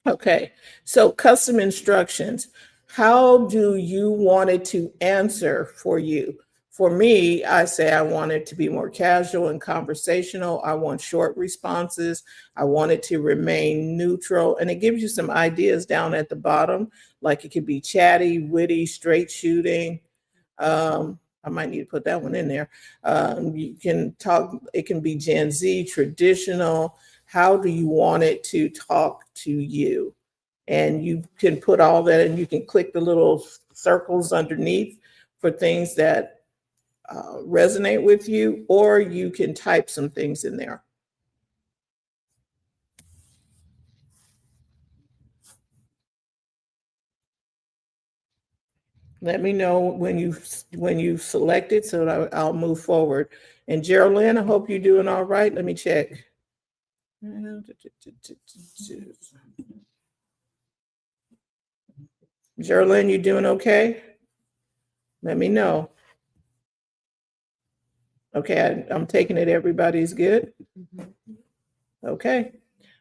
Okay. So custom instructions. How do you want it to answer for you? For me, I say I want it to be more casual and conversational. I want short responses. I want it to remain neutral. And it gives you some ideas down at the bottom, like it could be chatty, witty, straight shooting. I might need to put that one in there. You can talk, it can be Gen Z, traditional. How do you want it to talk to you? And you can put all that, and you can click the little circles underneath for things that resonate with you, or you can type some things in there. Let me know when you select it so that I'll move forward. And Geraldine, I hope you're doing all right. Let me check. Geraldine, you doing okay? Let me know. Okay, I'm taking it everybody's good. Okay.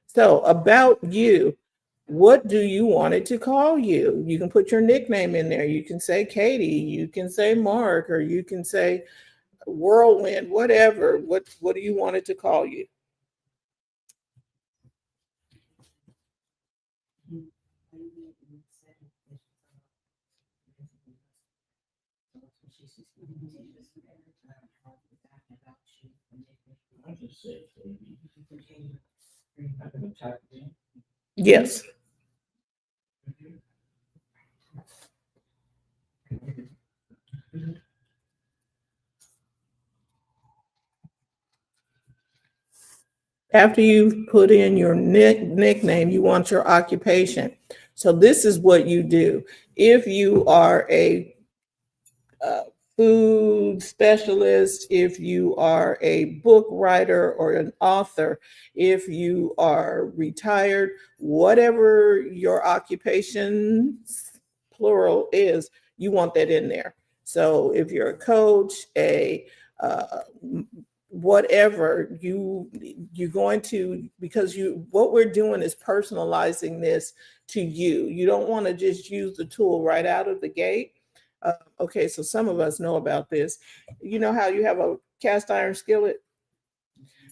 So about you, what do you want it to call you? You can put your nickname in there. You can say Katie, you can say Mark, or you can say Whirlwind, whatever. What do you want it to call you? Yes. After you put in your nickname, you want your occupation. So this is what you do. If you are a food specialist, if you are a book writer or an author, if you are retired, whatever your occupation, plural, is, you want that in there. So if you're a coach, a whatever, you're going to, because what we're doing is personalizing this to you. You don't want to just use the tool right out of the gate. Okay, so some of us know about this. You know how you have a cast iron skillet?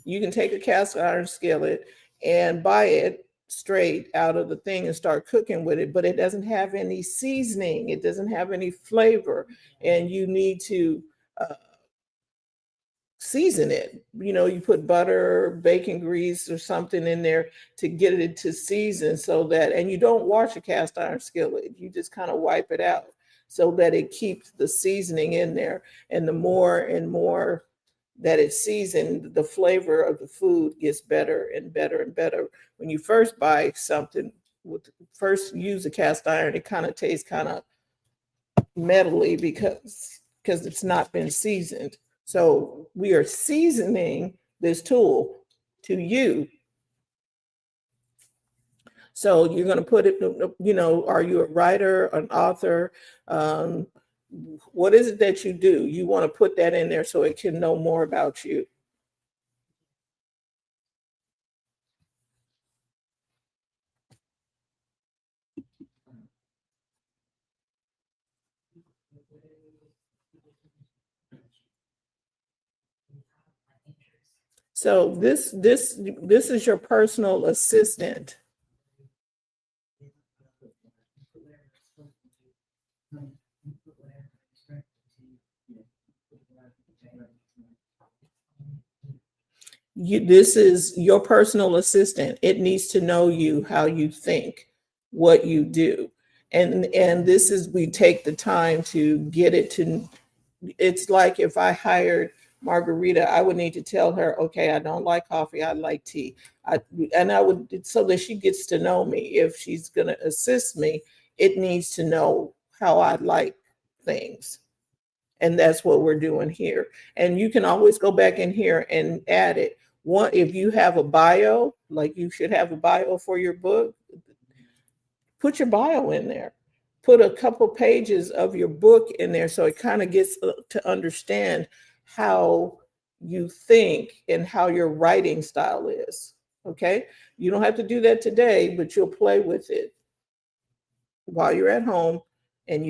You can take a cast iron skillet and buy it straight out of the thing and start cooking with it, but it doesn't have any seasoning. It doesn't have any flavor. And you need to season it. You know, you put butter, bacon grease or something in there to get it to season so that, and you don't wash a cast iron skillet. You just kind of wipe it out so that it keeps the seasoning in there. And the more and more that it's seasoned, the flavor of the food gets better and better and better. When you first buy something, first use a cast iron, it kind of tastes kind of metally because it's not been seasoned. So we are seasoning this tool to you. So you're going to put it, you know, are you a writer, an author? What is it that you do? You want to put that in there so it can know more about you. So this is your personal assistant. This is your personal assistant. It needs to know you, how you think, what you do. And this is, we take the time to get it to, it's like if I hired Margarita, I would need to tell her, okay, I don't like coffee, I like tea. And I would, so that she gets to know me. If she's going to assist me, it needs to know how I like things. And that's what we're doing here. And you can always go back in here and add it. One, if you have a bio, like you should have a bio for your book, put your bio in there. Put a couple pages of your book in there so it kind of gets to understand how you think and how your writing style is. Okay? You don't have to do that today, but you'll play with it while you're at home, and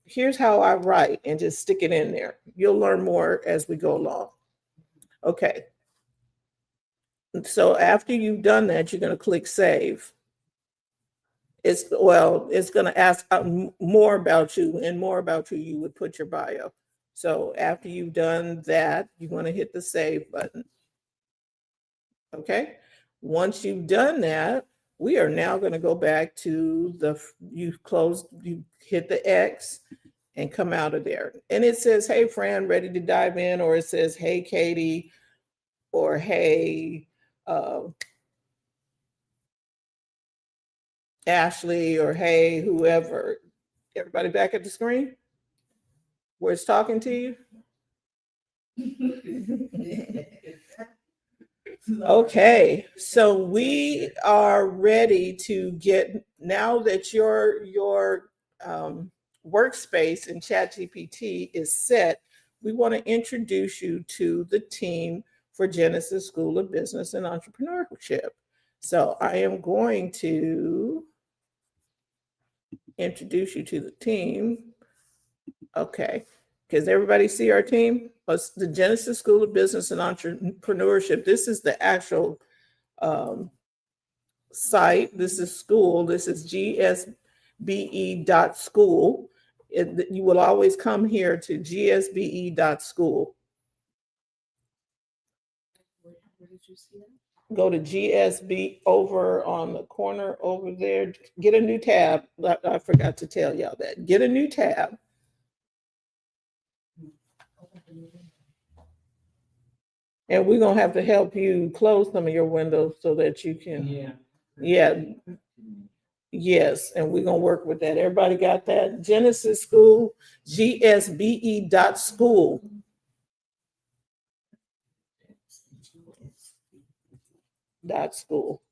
here's how I write, and just stick it in there. You'll learn more as we go along. Okay. So after you've done that, you're going to click save. It's going to ask more about you, and more about you, you would put your bio. So after you've done that, you're going to hit the save button. Okay. Once you've done that, we are now going to go back to you hit the X and come out of there. And it says, hey, Fran, ready to dive in? Or it says, hey, Katie, or hey, Ashley, or hey, whoever. Everybody back at the screen where it's talking to you? Okay, so we are ready to get, now that your workspace in ChatGPT is set, we want to introduce you to the team for Genesis School of Business and Entrepreneurship. So I am going to introduce you to the team. Okay, does everybody see our team? It's the Genesis School of Business and Entrepreneurship. This is the actual site. This is school. This is gsbe.school. You will always come here to gsbe.school. Where did you see that? Go to GSB over on the corner over there. Get a new tab. I forgot to tell y'all that. Get a new tab. And we're going to have to help you close some of your windows so that you can. Yeah. Yes. And we're going to work with that. Everybody got that? Genesis School, gsbe.school. .school.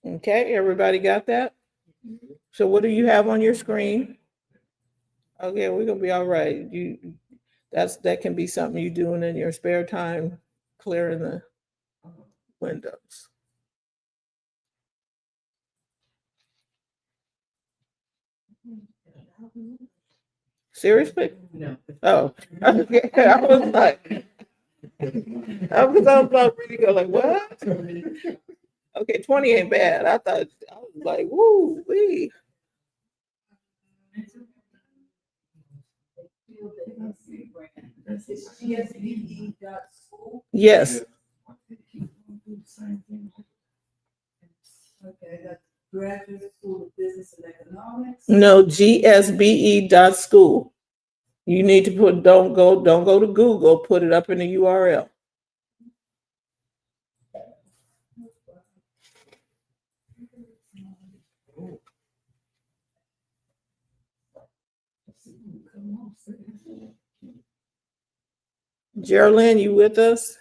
Okay, everybody got that? So what do you have on your screen? Okay, we're gonna be all right. That can be something you're doing in your spare time, clearing the windows. Seriously? No. Oh, okay. I was like, I was about ready to go like, what? Okay, 20 ain't bad. I was like, woo, wee. It's gsbe.school. Yes, Okay, that's Graduate School of Business and Economics. no, gsbe.school. You need to put, don't go to Google, put it up in the URL. Geraldine, you with us?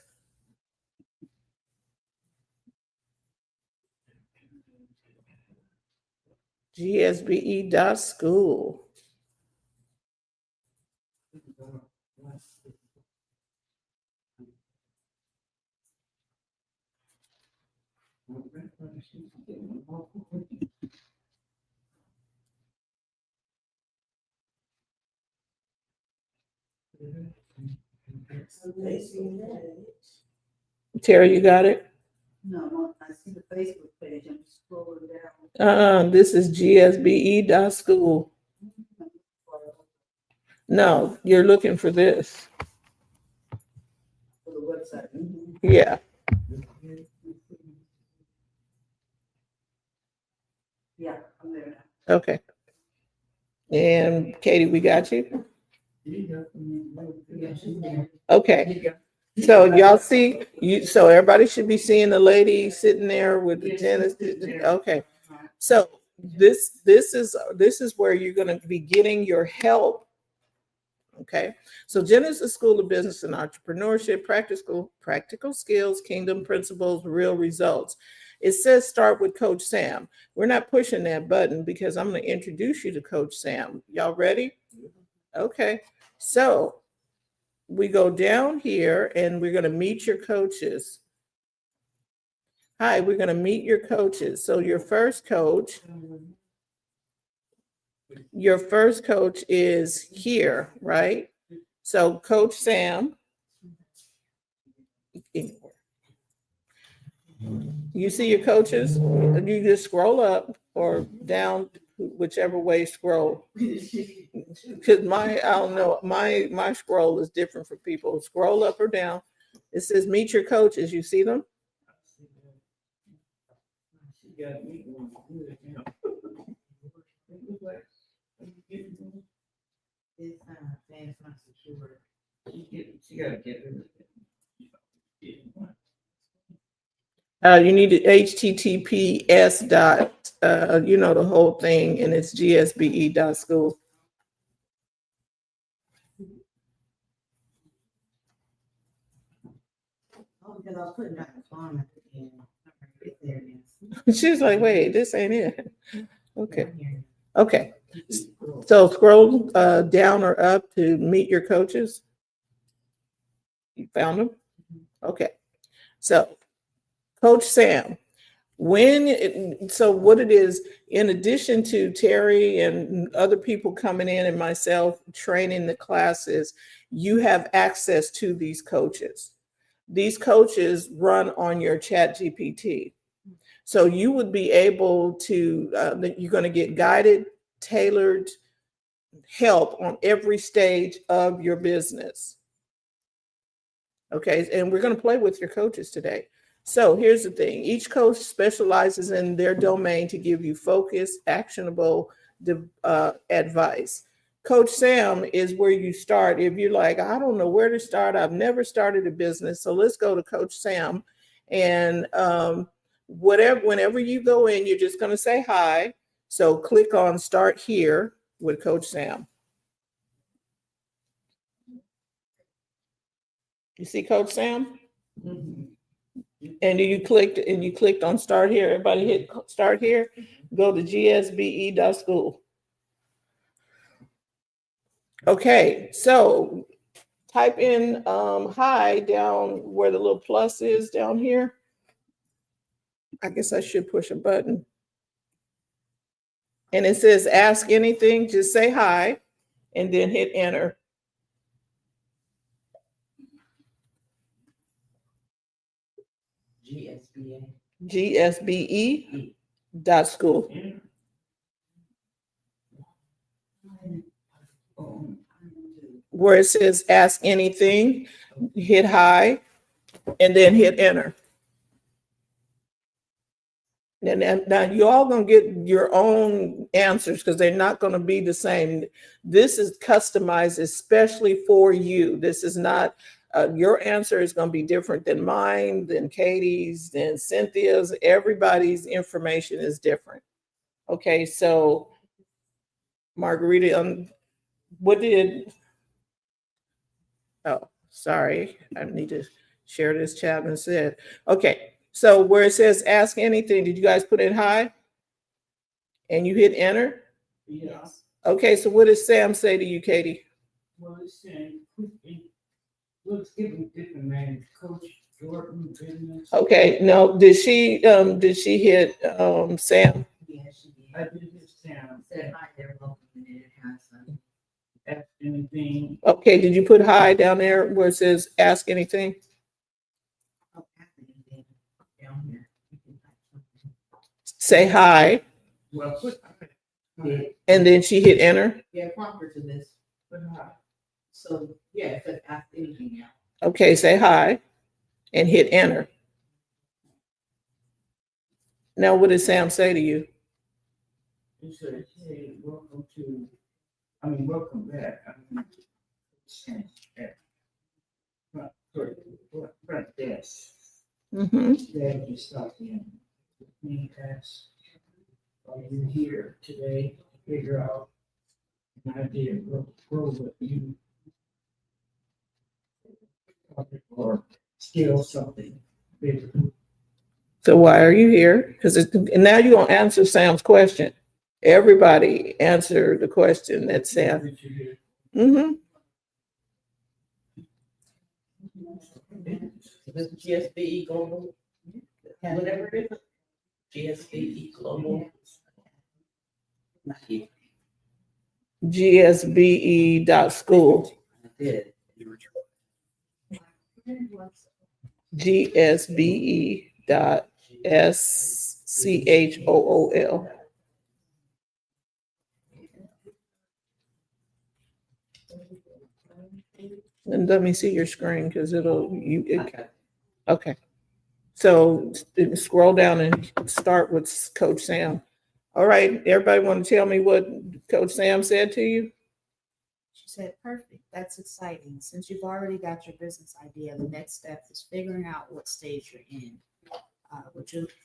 gsbe.school. Terry, you got it? No, I see the Facebook page. I'm scrolling down. This is gsbe.school. No, you're looking for this. For the website. Yeah. Yeah, I'm there now. Okay. And Katie, we got you? Yeah, she's there. Okay. So y'all see, so everybody should be seeing the lady sitting there with the tennis. Okay. So this is where you're going to be getting your help. Okay. So Genesis School of Business and Entrepreneurship, practical skills, kingdom principles, real results. It says start with Coach Sam. We're not pushing that button because I'm going to introduce you to Coach Sam. Y'all ready? Okay. So we go down here and we're going to meet your coaches. Hi, we're going to meet your coaches. So your first coach is here, right? So Coach Sam, you see your coaches? You just scroll up or down, whichever way scroll. Because I don't know, my scroll is different for people. Scroll up or down. It says meet your coaches. You see them? It's not secure. She gotta get it. You need to HTTPS dot, the whole thing, and it's gsbe.school. Oh, because I was putting down the phone at the end. Right there it is. She's like, wait, this ain't it. Okay. Right here. Okay. So scroll down or up to meet your coaches. You found them? Okay. So Coach Sam, so what it is, in addition to Terry and other people coming in and myself training the classes, you have access to these coaches. These coaches run on your Chat GPT. So you would be able to, you're going to get guided, tailored help on every stage of your business. Okay, and we're going to play with your coaches today. So here's the thing. Each coach specializes in their domain to give you focused, actionable advice. Coach Sam is where you start. If you're like, I don't know where to start, I've never started a business. So let's go to Coach Sam. And whenever you go in, you're just going to say hi. So click on Start Here with Coach Sam. You see Coach Sam? Mm-hmm. And you clicked on Start Here. Everybody hit Start Here. Go to gsbe.school. Okay, so type in hi down where the little plus is down here. I guess I should push a button. And it says ask anything, just say hi and then hit enter. gsbe.school. where it says ask anything, hit high, and then hit enter. And now you all gonna get your own answers because they're not gonna be the same. This is customized especially for you. This is not, your answer is gonna be different than mine, than Katie's, than Cynthia's. Everybody's information is different. Okay, so Margarita, what did, oh, sorry, I need to share this chat instead. Okay, so where it says ask anything, did you guys put in high? And you hit enter? Yes. Okay, so what does Sam say to you, Katie? Well, it's saying, let's give them different names, Coach Jordan Business. Okay, no, did she hit Sam? Yeah, she did. I did this town, Said hi there, welcome, and then it has some. ask anything, Okay, did you put hi down there where it says ask anything? Oh, anything down here. You can type something. Say hi, well, put, and then she hit enter? Yeah, prompt her to this. put high. So, yeah, it says ask anything now. Okay, say hi, and hit enter. Now, what did Sam say to you? He said, hey, welcome back. Front desk, Mm-hmm. glad you stopped in. Me ask, are you here today to figure out an idea of grow with you? Or scale something bigger. So why are you here? Because now you're gonna answer Sam's question. Everybody answer the question that Sam. Mm-hmm. This is GSBE Global, whatever it is. GSBE Global. GSBE.school. Did. GSBE.school. And let me see your screen because okay. So scroll down and start with Coach Sam. All right, everybody want to tell me what Coach Sam said to you? She said, perfect. That's exciting. Since you've already got your business idea, the next step is figuring out what stage you're in.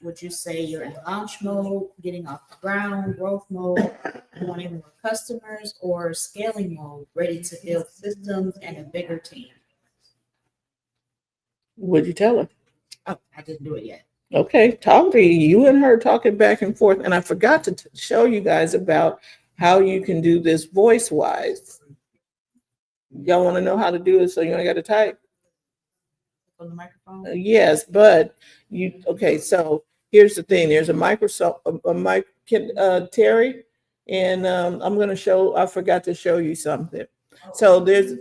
Would you say you're in launch mode, getting off the ground, growth mode, wanting more customers, or scaling mode, ready to build systems and a bigger team? What'd you tell her? Oh, I didn't do it yet. Okay, talk to you and her talking back and forth. And I forgot to show you guys about how you can do this voice wise. Y'all want to know how to do it so you only got to type? On the microphone? Yes, but okay, so here's the thing. There's a Microsoft, Terry, and I'm going to show, I forgot to show you something. So there's,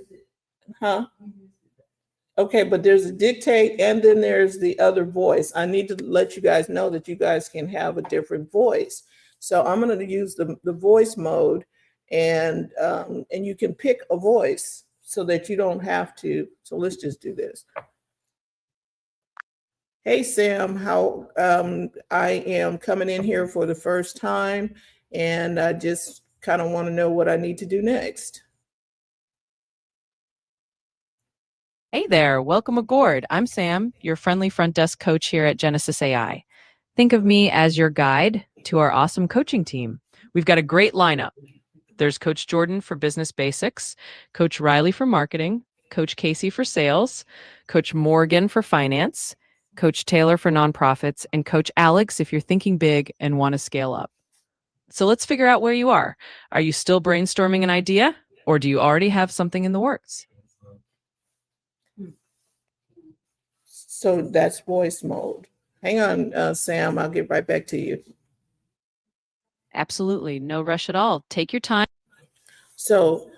okay, but there's a dictate and then there's the other voice. I need to let you guys know that you guys can have a different voice. So I'm going to use the voice mode and you can pick a voice so that you don't have to. So let's just do this. Hey, Sam, how I am coming in here for the first time and I just kind of want to know what I need to do next. Hey there, welcome aboard. I'm Sam, your friendly front desk coach here at Genesis AI. Think of me as your guide to our awesome coaching team. We've got a great lineup. There's Coach Jordan for business basics, Coach Riley for marketing, Coach Casey for sales, Coach Morgan for finance, Coach Taylor for nonprofits, and Coach Alex if you're thinking big and want to scale up. So let's figure out where you are. Are you still brainstorming an idea, or do you already have something in the works? So that's voice mode. Hang on, Sam, I'll get right back to you. Absolutely, no rush at all. Take your time. So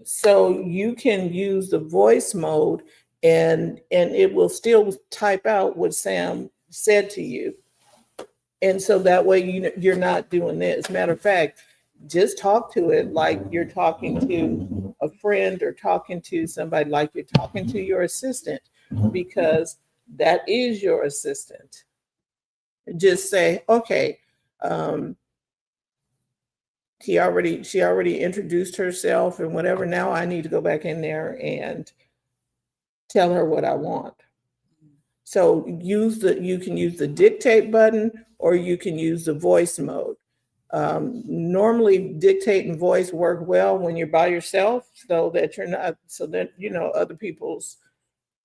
you can use the voice mode and it will still type out what Sam said to you. And so that way you're not doing this. Matter of fact, just talk to it like you're talking to a friend or talking to somebody like you're talking to your assistant, because that is your assistant. Just say, okay, she already introduced herself and whatever. Now I need to go back in there and tell her what I want. So you can use the dictate button, or you can use the voice mode. Normally dictate and voice work well when you're by yourself, so that other people's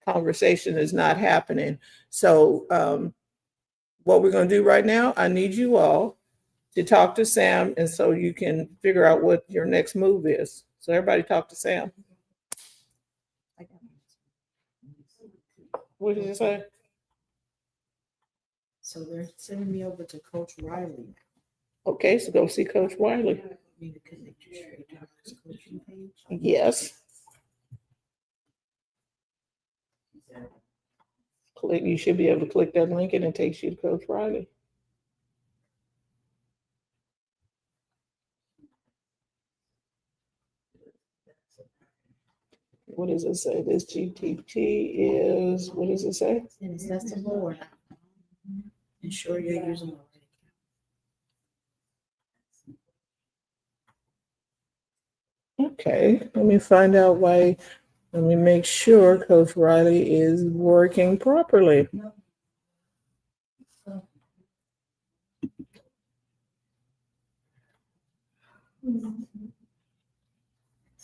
conversation is not happening. So what we're going to do right now, I need you all to talk to Sam, and so you can figure out what your next move is. So everybody talk to Sam. What did you say? So they're sending me over to Coach Riley. Okay, so go see Coach Wiley. Need to connect you straight to his coaching page. Yes. Click. You should be able to click that link and it takes you to Coach Riley. What does it say? This GTT is, what does it say? Inaccessible or not? Ensure you're using the right account. Okay, let me find out why. Let me make sure Coach Riley is working properly.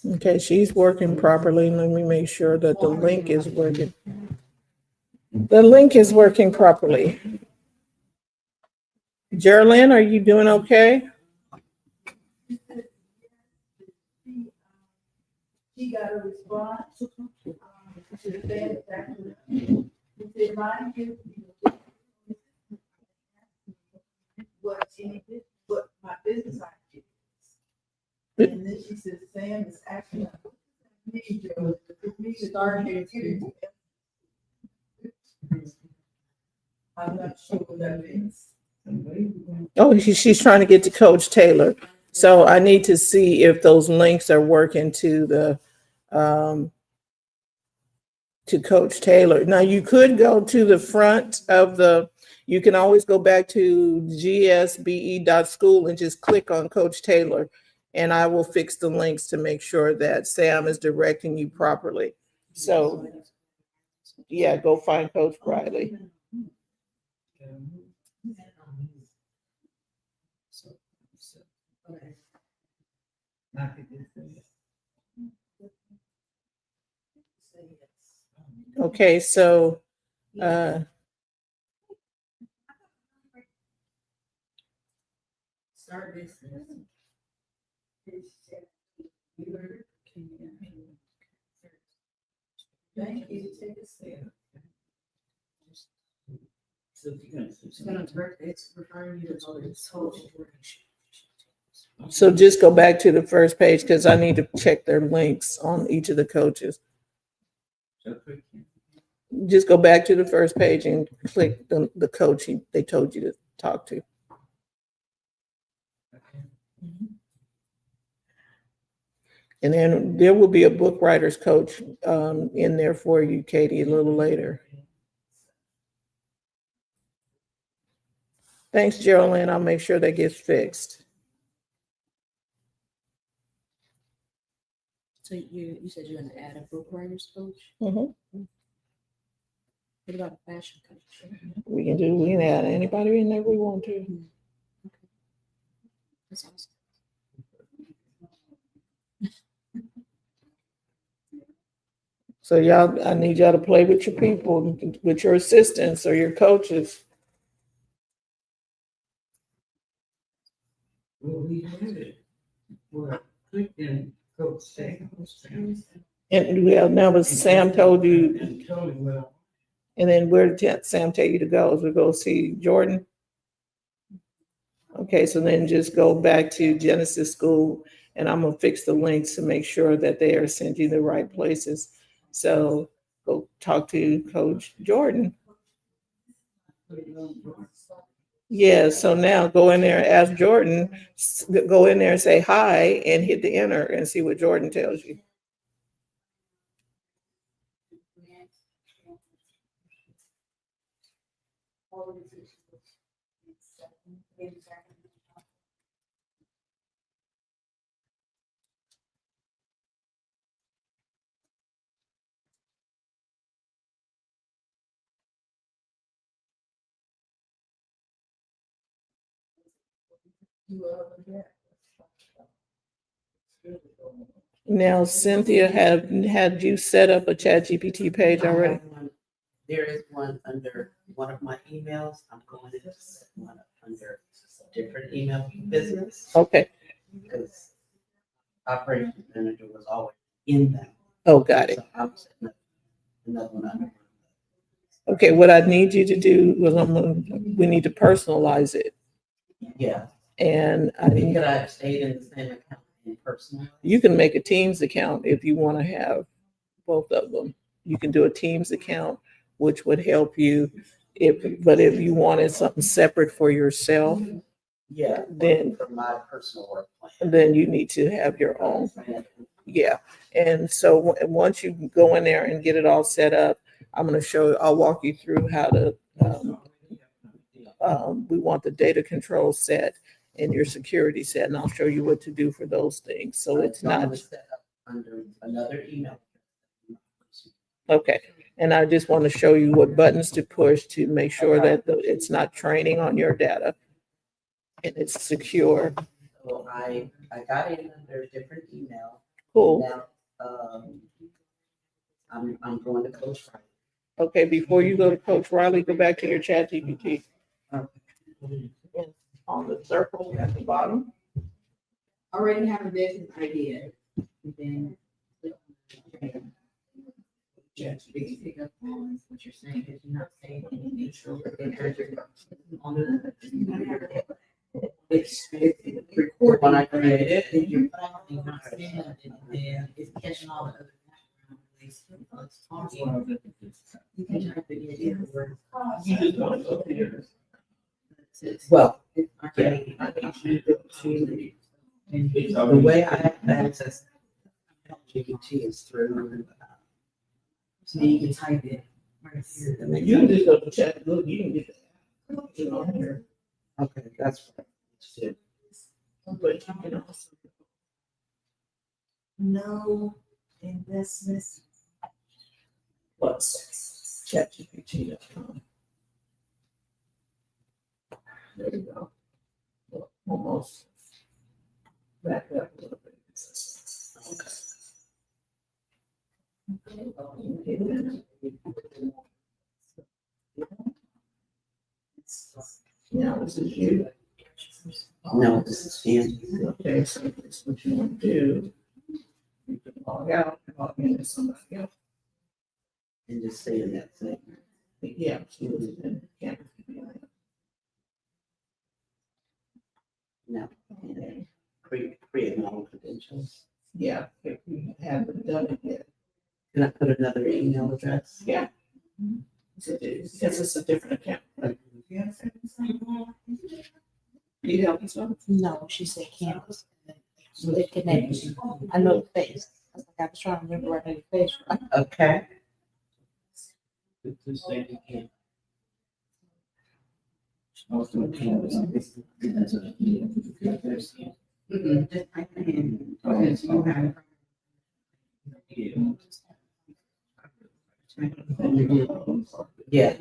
Okay, she's working properly. Let me make sure that the link is working. The link is working properly. Geraldine, are you doing okay? She got a response. She said exactly. She said, mind you, what my business idea is. And then she said, Sam is actually me starting to. I'm not sure what that means. Oh, she's trying to get to Coach Taylor. So I need to see if those links are working to the to Coach Taylor. Now you could go to the front of you can always go back to gsbe.school and just click on Coach Taylor, and I will fix the links to make sure that Sam is directing you properly. So yeah, go find Coach Riley. Okay, so Start this. Thank you. Take a step. It's referring you to this whole situation. so just go back to the first page because I need to check their links on each of the coaches. Just go back to the first page and click the coach they told you to talk to. And then there will be a book writer's coach in there for you, Katie, a little later. Thanks, Geraldine. I'll make sure that gets fixed. So you said you're gonna add a book writer's coach? Mhm. What about a fashion coach? We can add anybody in there we want to. Okay. That's awesome. So y'all, I need y'all to play with your people, with your assistants or your coaches. Well, we had it. Well, click in Coach Sam. And well, now, but Sam told you, And told him, well, and then where did Sam tell you to go? Is we go see Jordan? Okay, so then just go back to Genesis School, and I'm gonna fix the links to make sure that they are sent you the right places. So go talk to Coach Jordan. Yeah, so now go in there, ask Jordan, go in there and say hi and hit the enter and see what Jordan tells you. Now, Cynthia, had you set up a ChatGPT page already? There is one under one of my emails. I'm going to set one up under a different email for business Okay. because operations manager was always in them. Oh, got it. So I'm setting up another one under. Okay, what I need you to do was we need to personalize it. Yeah. And I Could need, I have stayed in the same account in person? you can make a Teams account if you want to have both of them. You can do a Teams account, which would help you. But if you wanted something separate for yourself, Yeah. then For my personal work plan. then you need to have your own. Yeah. And so once you go in there and get it all set up, I'll walk you through how to, we want the data control set and your security set, and I'll show you what to do for those things. So it's I'm gonna not, set up under another email. okay. And I just want to show you what buttons to push to make sure that it's not training on your data and it's secure. So I got in under a different email. Cool. Now, I'm going to Coach Friday. Okay, before you go to Coach Riley, go back to your ChatGPT. And on the circle at the bottom. Already have a business idea. And then just pick up on what you're saying, because you're not saying anything. So it's recording. When I created it, You're probably not saying it, and it's catching all the other background noise. It's talking. You can type it in anywhere. You just want to go here. well, It's already- I need you to go to the way I have access to GPT is through. So you can type it right here. You can just go to chat, look, you can get that. You know, here. Okay, that's what I did. But you can also. No investments. Plus ChatGPT.com. There you go. Well, almost. Back up a little bit. Now this is you. No, this is Andy. Okay, so this is what you want to do. You can log out and log in as somebody else. And just say in that thing. Yeah, absolutely. Then can't be on it. No. And create my own credentials. Yeah, if you haven't done it yet. Can I put another email address? Yeah. Because it's a different account. You help us out? No, she said campus. So it connects. I know the face. I was like, I was trying to remember where I know the face. Okay. Just say you can't. Just type it in. Okay, so you have. Yeah.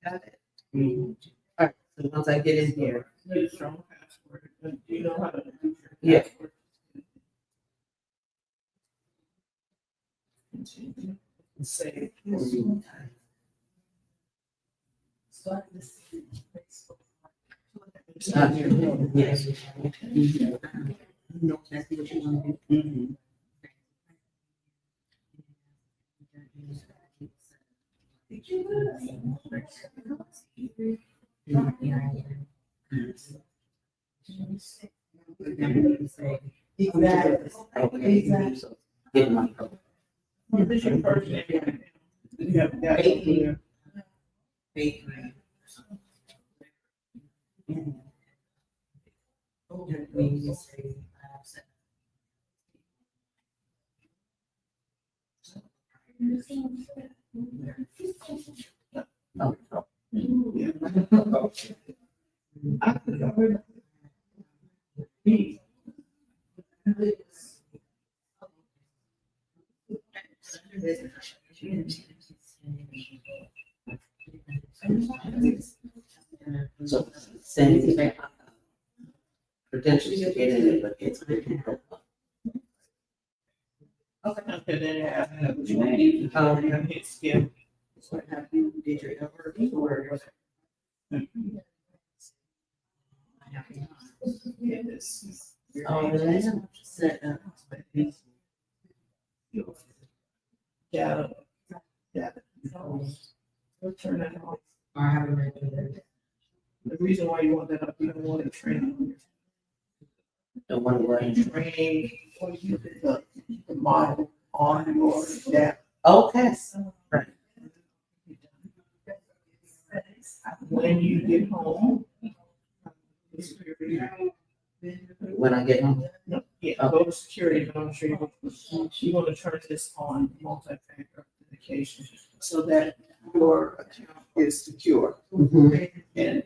Got it. All right, so once I get in here. Need a strong password. Do you know how to? Yeah. Continue. Save. Yes. No, that's what you want to do. Mhm. Okay. So get my code. This is your first name. You have got it over there. Oh, so send me credentials to get in it, but it's. Okay, then I have what you need. Hit skip. So have you, did you ever, or was it? Yes. Oh, really? Set up. Data. Data. We'll turn that off. Or have you read it? The reason why you want that up, you don't want it training. The one where you. Training, the model on your data. Okay. Right. When you get home. When I get home. No, yeah, go to security, but I'm sure you want to turn this on, multi-factor authentication, so that your account is secure. And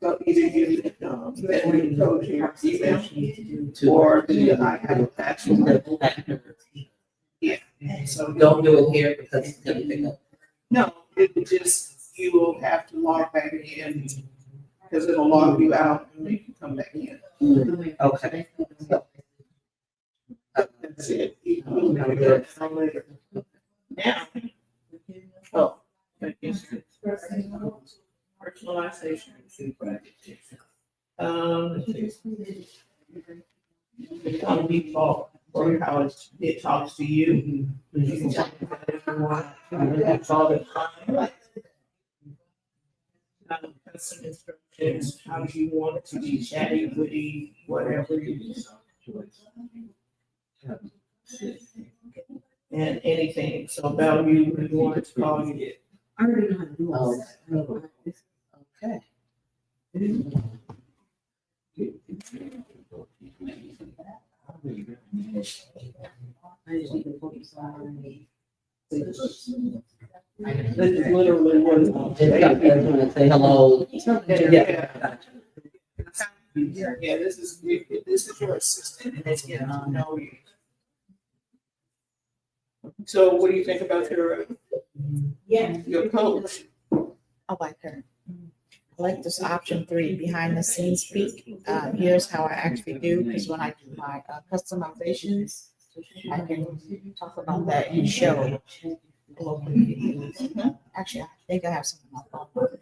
so either you, that we told you, your email, or the I have a password. Yeah, so Don't do it here because it's gonna pick up. no, it would just, you will have to log back in, because it'll log you out and you can come back in. Okay. That's it. You can do that later. Now, oh, thank you. Personalization. On default, or how it talks to you. You can tell it whatever you want. That's all the time. Custom instructions, how you want it to be chatty, witty, whatever you. And anything, so about you, we want it to call you. I already know how to do all that. Okay. This is literally what it's on. It's gonna say hello. Yeah. Yeah, this is your assistant, and it's getting to know you. So what do you think about your coach? I like her. I like this option 3, behind the scenes peek. Here's how I actually do, because when I do my customizations, I can talk about that and show. Actually, I think I have some on my phone.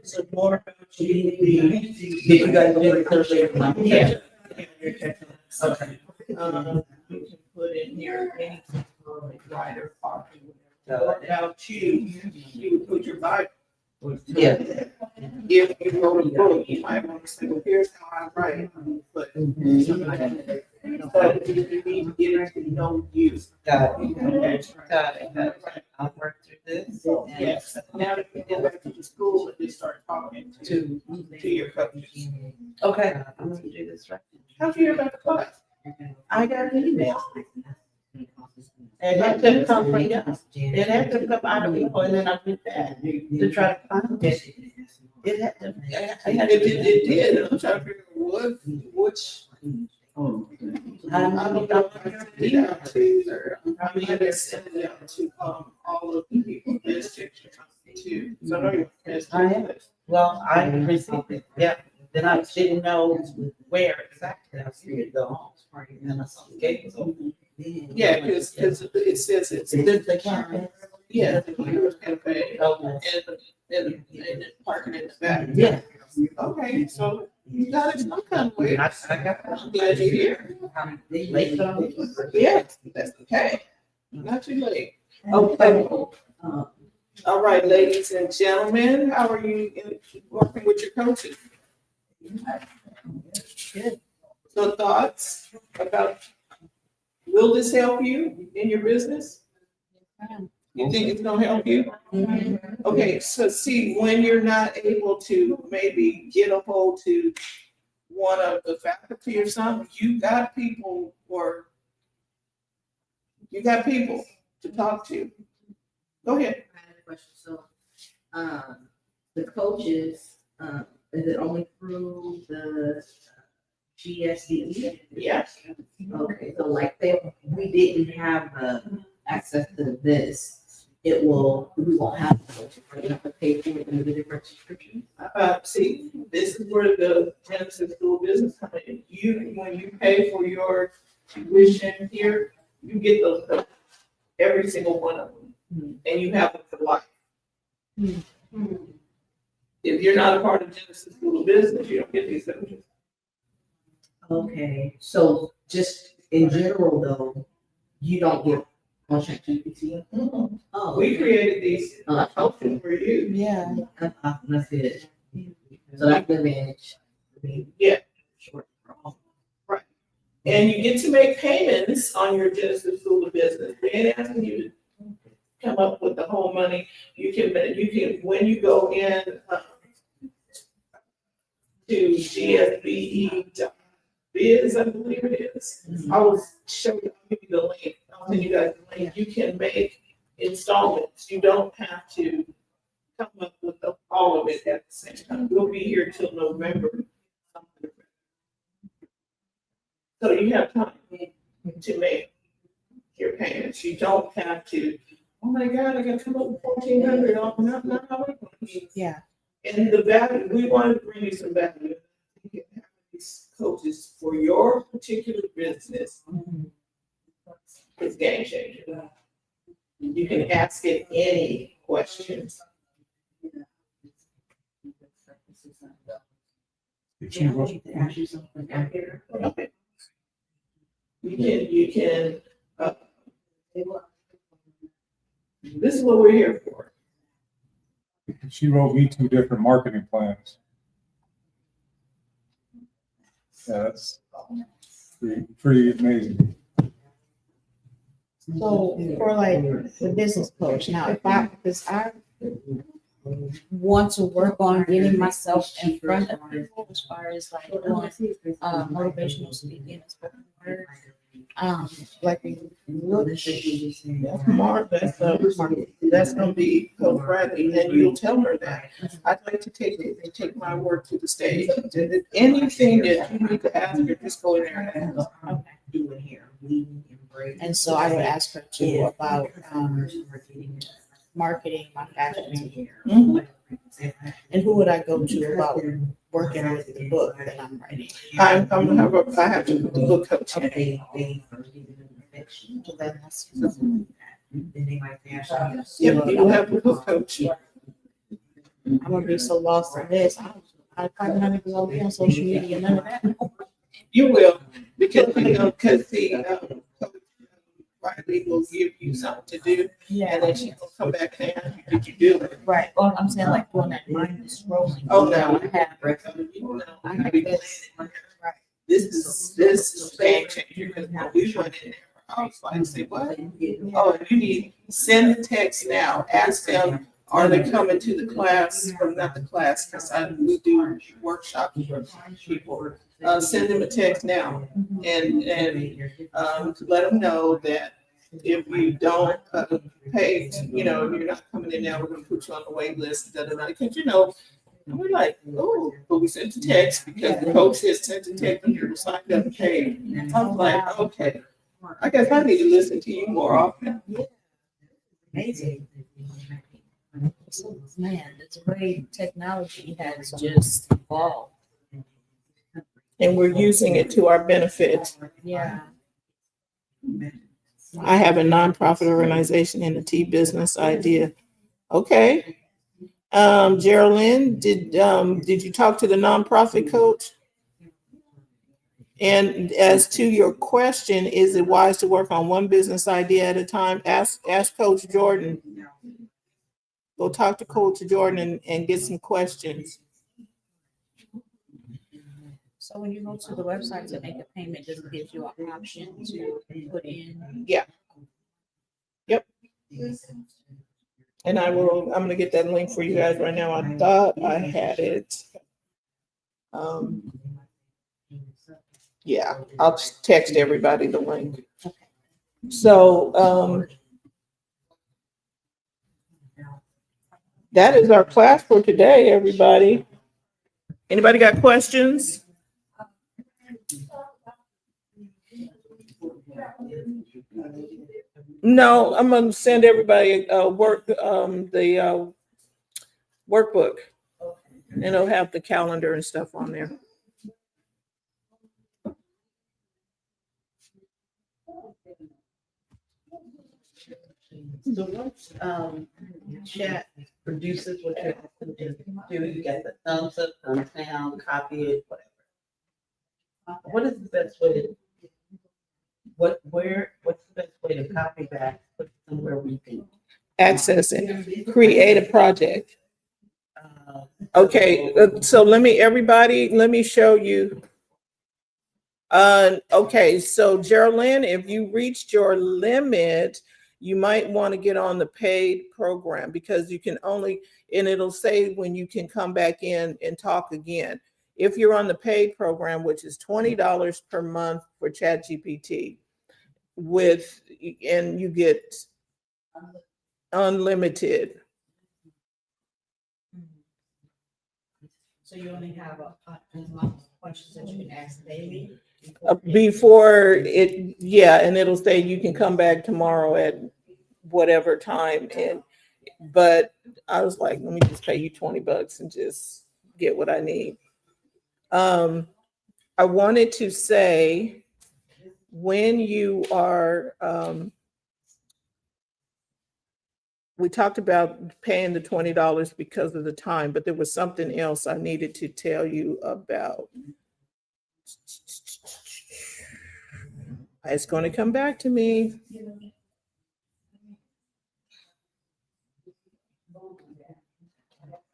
So more about you. Did you guys do it Thursday? Yeah. Okay. You can put in here anything, like writer, parking, whatever. What about you? You would put your Bible. Yeah. If you wrote a book, you might want to say, well, here's how I write. But so you need to get to know you. Got it. Got it. I'll work through this. Yes. Now that you go back to the school and just start talking to your coaches. Okay. I'm gonna do this right. How'd you hear about the class? I got an email. And that didn't come from you. It had to come out of people, and then I did that to try to find it. It had to, I had to do It did, and I'm trying to figure out which. I don't know. I mean, they're sending it out to, all of the people, districts too. So I know you're. I am. Well, I received it, yeah. Then I didn't know where exactly I was going to go home. And then I saw the gate was open. Yeah, because it says it's. This the cafe? Yeah, the Heroes Cafe, Okay. and parking in the back. Yeah. Okay, so you got it some kind of way. I got I'm glad you're here. late though. Yeah, that's okay. Not too late. Okay. All right, ladies and gentlemen, how are you working with your coaches? Good. So thoughts about, will this help you in your business? You think it's gonna help you? Okay, so see, when you're not able to maybe get a hold to one of the faculty or something, you got people to talk to. Go ahead. I had a question. So the coaches, is it only through the GSDE? Yes. Okay, so like we didn't have access to this, we won't have to pay for it in the different subscriptions. See, this is where the Genesis School of Business come in. When you pay for your tuition here, you get those credits, every single one of them, and you have them for life. If you're not a part of Genesis School of Business, you don't get these credits. Okay, so just in general though, you don't get on ChatGPT? Oh, We created these options for you. Yeah. that's it. So that's the advantage. Yeah. Short for all. And you get to make payments on your Genesis School of Business. They ain't asking you to come up with the whole money. You can, when you go in to gsbe.biz, I believe it is. I will show you, I'll give you the link. I'll send you guys the link. You can make installments. You don't have to come up with all of it at the same time. We'll be here till November. So you have time to make your payments. You don't have to, oh my God, I gotta come up with $1,400. Not how it works. Yeah. And the value, we want to bring you some value. You can have these coaches for your particular business. It's game changer. You can ask it any questions. Ask you something out here. Okay. You can, this is what we're here for. She wrote me 2 different marketing plans. Yeah, that's pretty amazing. So for like the business coach, now because I want to work on getting myself in front of people as far as like doing motivational speaking and spoken word. Like That's Mark, that's gonna be Coach Bradley, and you'll tell her that. I'd like to take my work to the stage. Anything that you need to ask her, just go in there and ask. okay. Doing here. And so I would ask her too about marketing my fashion. Mhm. And who would I go to about working with the book that I'm writing? I have to put the book coach in. So then that's, Yep, you will have the book coach. I'm gonna be so lost in this. I probably not even gonna be on social media, none of that. You will, because the Coach Riley will give you something to do, and then she will come back and ask you, did you do it? Right. Well, I'm saying like doing that mindless scrolling. Oh, no. I have I have this. This is game changer, because when we went in there, I was like, say, what? Oh, you need, send the text now, ask them, are they coming to the class, or not the class, because we do workshops for people. Send them a text now, and let them know that if you don't pay, if you're not coming in now, we're gonna put you on the wait list, because and we're like, oh, but we sent the text because the coach has sent the text and you're signed up and paid. I was like, okay, I guess I need to listen to you more often. Amazing. Man, it's way technology has just evolved. And we're using it to our benefit. Yeah. I have a nonprofit organization in the tea business idea. Okay. Geraldine, did you talk to the nonprofit coach? And as to your question, is it wise to work on one business idea at a time? Ask Coach Jordan. Go talk to Coach Jordan and get some questions. So when you go to the website to make a payment, does it give you an option to put in? Yeah. Yep. And I'm gonna get that link for you guys right now. I thought I had it. Yeah, I'll just text everybody the link. So, that is our class for today, everybody. Anybody got questions? No, I'm gonna send everybody the workbook, and it'll have the calendar and stuff on there. So once, chat produces what you have to do, you get the thumbs up, thumbs down, copy it, whatever. What is the best way to, what's the best way to copy that, put it somewhere we can? Access it, create a project. uh, Okay, so let me show you. Okay, so Geraldine, if you reached your limit, you might want to get on the paid program because you can only, and it'll say when you can come back in and talk again. If you're on the paid program, which is $20 per month for ChatGPT, and you get unlimited. So you only have a amount of questions that you can ask daily? Before it, yeah, and it'll say you can come back tomorrow at whatever time. But I was like, let me just pay you $20 and just get what I need. I wanted to say, when you are, we talked about paying the $20 because of the time, but there was something else I needed to tell you about. It's going to come back to me.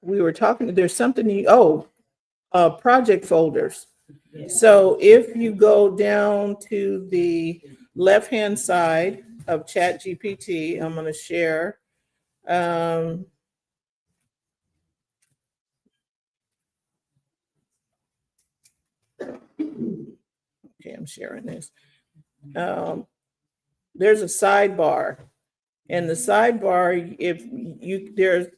We were talking, there's something, project folders. So if you go down to the left-hand side of ChatGPT, I'm going to share. Okay, I'm sharing this. There's a sidebar. And the sidebar, if you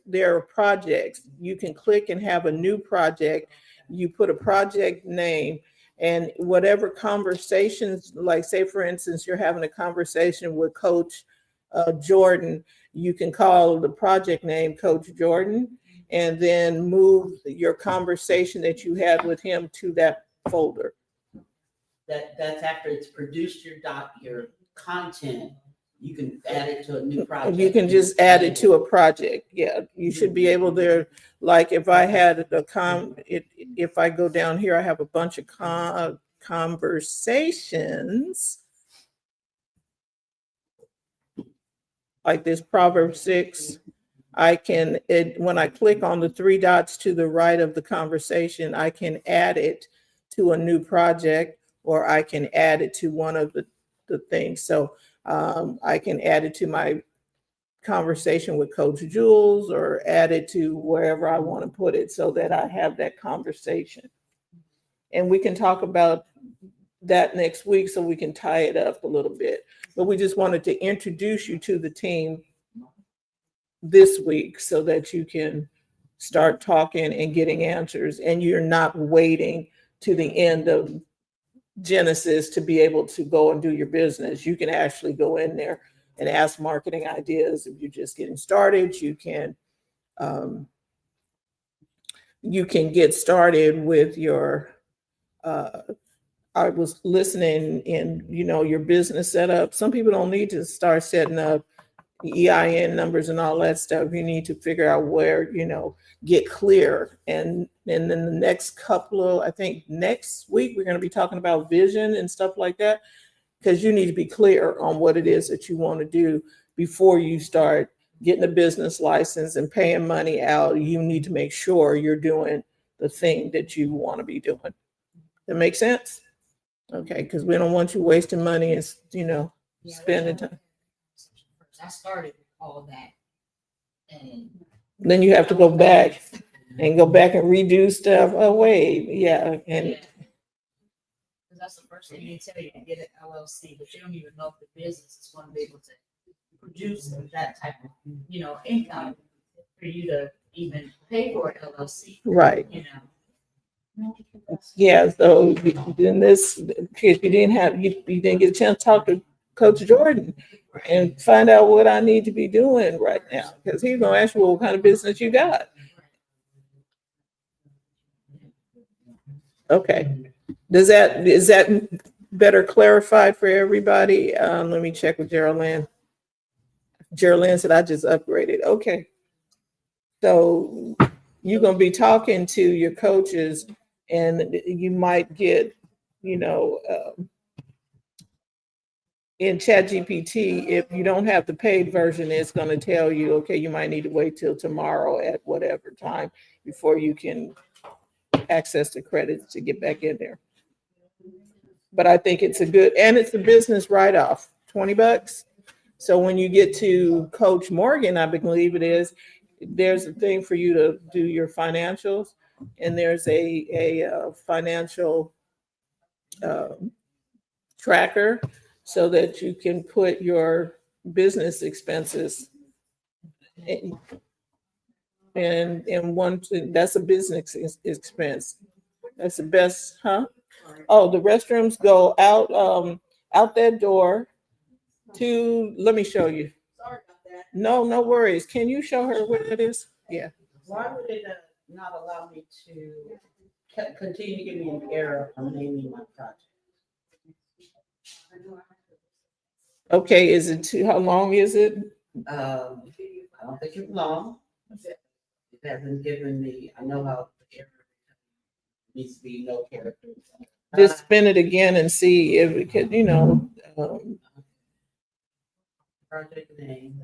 there are projects, you can click and have a new project. You put a project name, and whatever conversations, like say for instance, you're having a conversation with Coach Jordan, you can call the project name Coach Jordan, and then move your conversation that you had with him to that folder. That's after it's produced your content, you can add it to a new project. You can just add it to a project. Yeah, you should be able to, like if I had if I go down here, I have a bunch of conversations. Like this Proverbs 6, when I click on the three dots to the right of the conversation, I can add it to a new project, or I can add it to one of the things. So I can add it to my conversation with Coach Jules, or add it to wherever I want to put it so that I have that conversation. And we can talk about that next week so we can tie it up a little bit. But we just wanted to introduce you to the team this week so that you can start talking and getting answers, and you're not waiting to the end of Genesis to be able to go and do your business. You can actually go in there and ask marketing ideas. If you're just getting started, you can get started with your I was listening in, your business setup. Some people don't need to start setting up EIN numbers and all that stuff. You need to figure out where, get clear. And then the next I think next week, we're going to be talking about vision and stuff like that, because you need to be clear on what it is that you want to do before you start getting a business license and paying money out. You need to make sure you're doing the thing that you want to be doing. That makes sense? Okay, because we don't want you wasting money and, spending time. I started with all that. And Then you have to go back and redo stuff. Oh, wait, yeah. And because that's the first thing they tell you to get an LLC, but you don't even know if the business is going to be able to produce that type of, income for you to even pay for an LLC, Right. you know? Yeah, so then this, if you didn't have, you didn't get a chance to talk to Coach Jordan and find out what I need to be doing right now, because he's gonna ask you what kind of business you got. Okay, is that better clarified for everybody? Let me check with Geraldine. Geraldine said I just upgraded. Okay. So you're gonna be talking to your coaches and you might get, you know, in ChatGPT, if you don't have the paid version, it's gonna tell you, okay, you might need to wait till tomorrow at whatever time before you can access the credits to get back in there. But I think it's it's a business write-off, $20. So when you get to Coach Morgan, I believe it is, there's a thing for you to do your financials, and there's a financial tracker so that you can put your business expenses in, and one, that's a business expense. That's the best, huh? Oh, the restrooms go out that door to, let me show you. Sorry about that. No worries. Can you show her where it is? Yeah. Why would it not allow me to continue to give me an error on naming my project? Okay, how long is it? I don't think it's long. It hasn't given me, I know how the error needs to be no characters. Just spin it again and see if it could, Project name.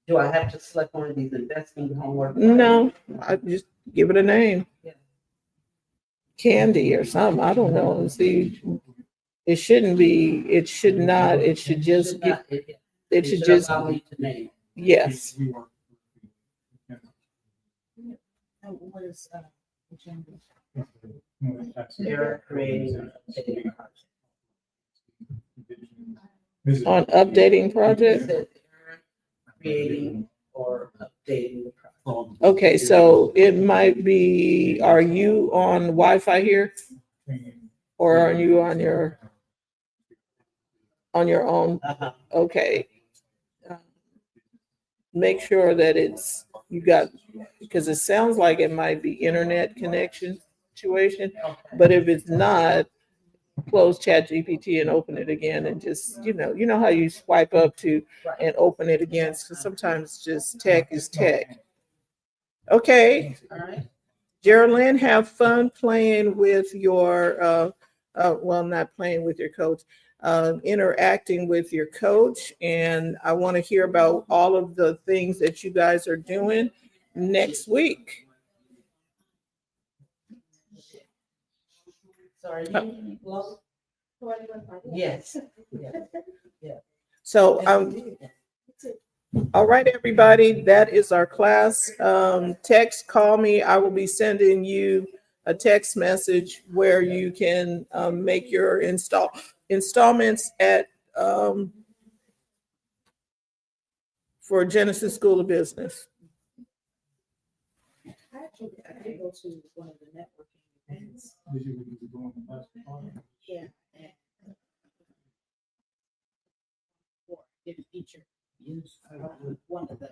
Do I have to select one of these investment homework? no, I just give it a name. Yeah. Candy or something, I don't know. And see, it shouldn't be, it should not, it should just, it should just, allow me to name. yes. What is, agenda? Error creating. On updating project? Creating or updating the project. Okay, so it might be, are you on Wi-Fi here? Or are you on your own? Uh-huh. Okay. Make sure that you got, because it sounds like it might be internet connection situation, but if it's not, close ChatGPT and open it again and just, you know how you swipe up to and open it again. So sometimes just tech is tech. Okay. All right. Geraldine, have fun playing with your, well, not playing with your coach, interacting with your coach. And I want to hear about all of the things that you guys are doing next week. Sorry. Yes. So, all right, everybody, that is our class. Text, call me. I will be sending you a text message where you can make your installments at for Genesis School of Business. Actually, I could go to one of the networking events. Yeah. Or if feature use one of the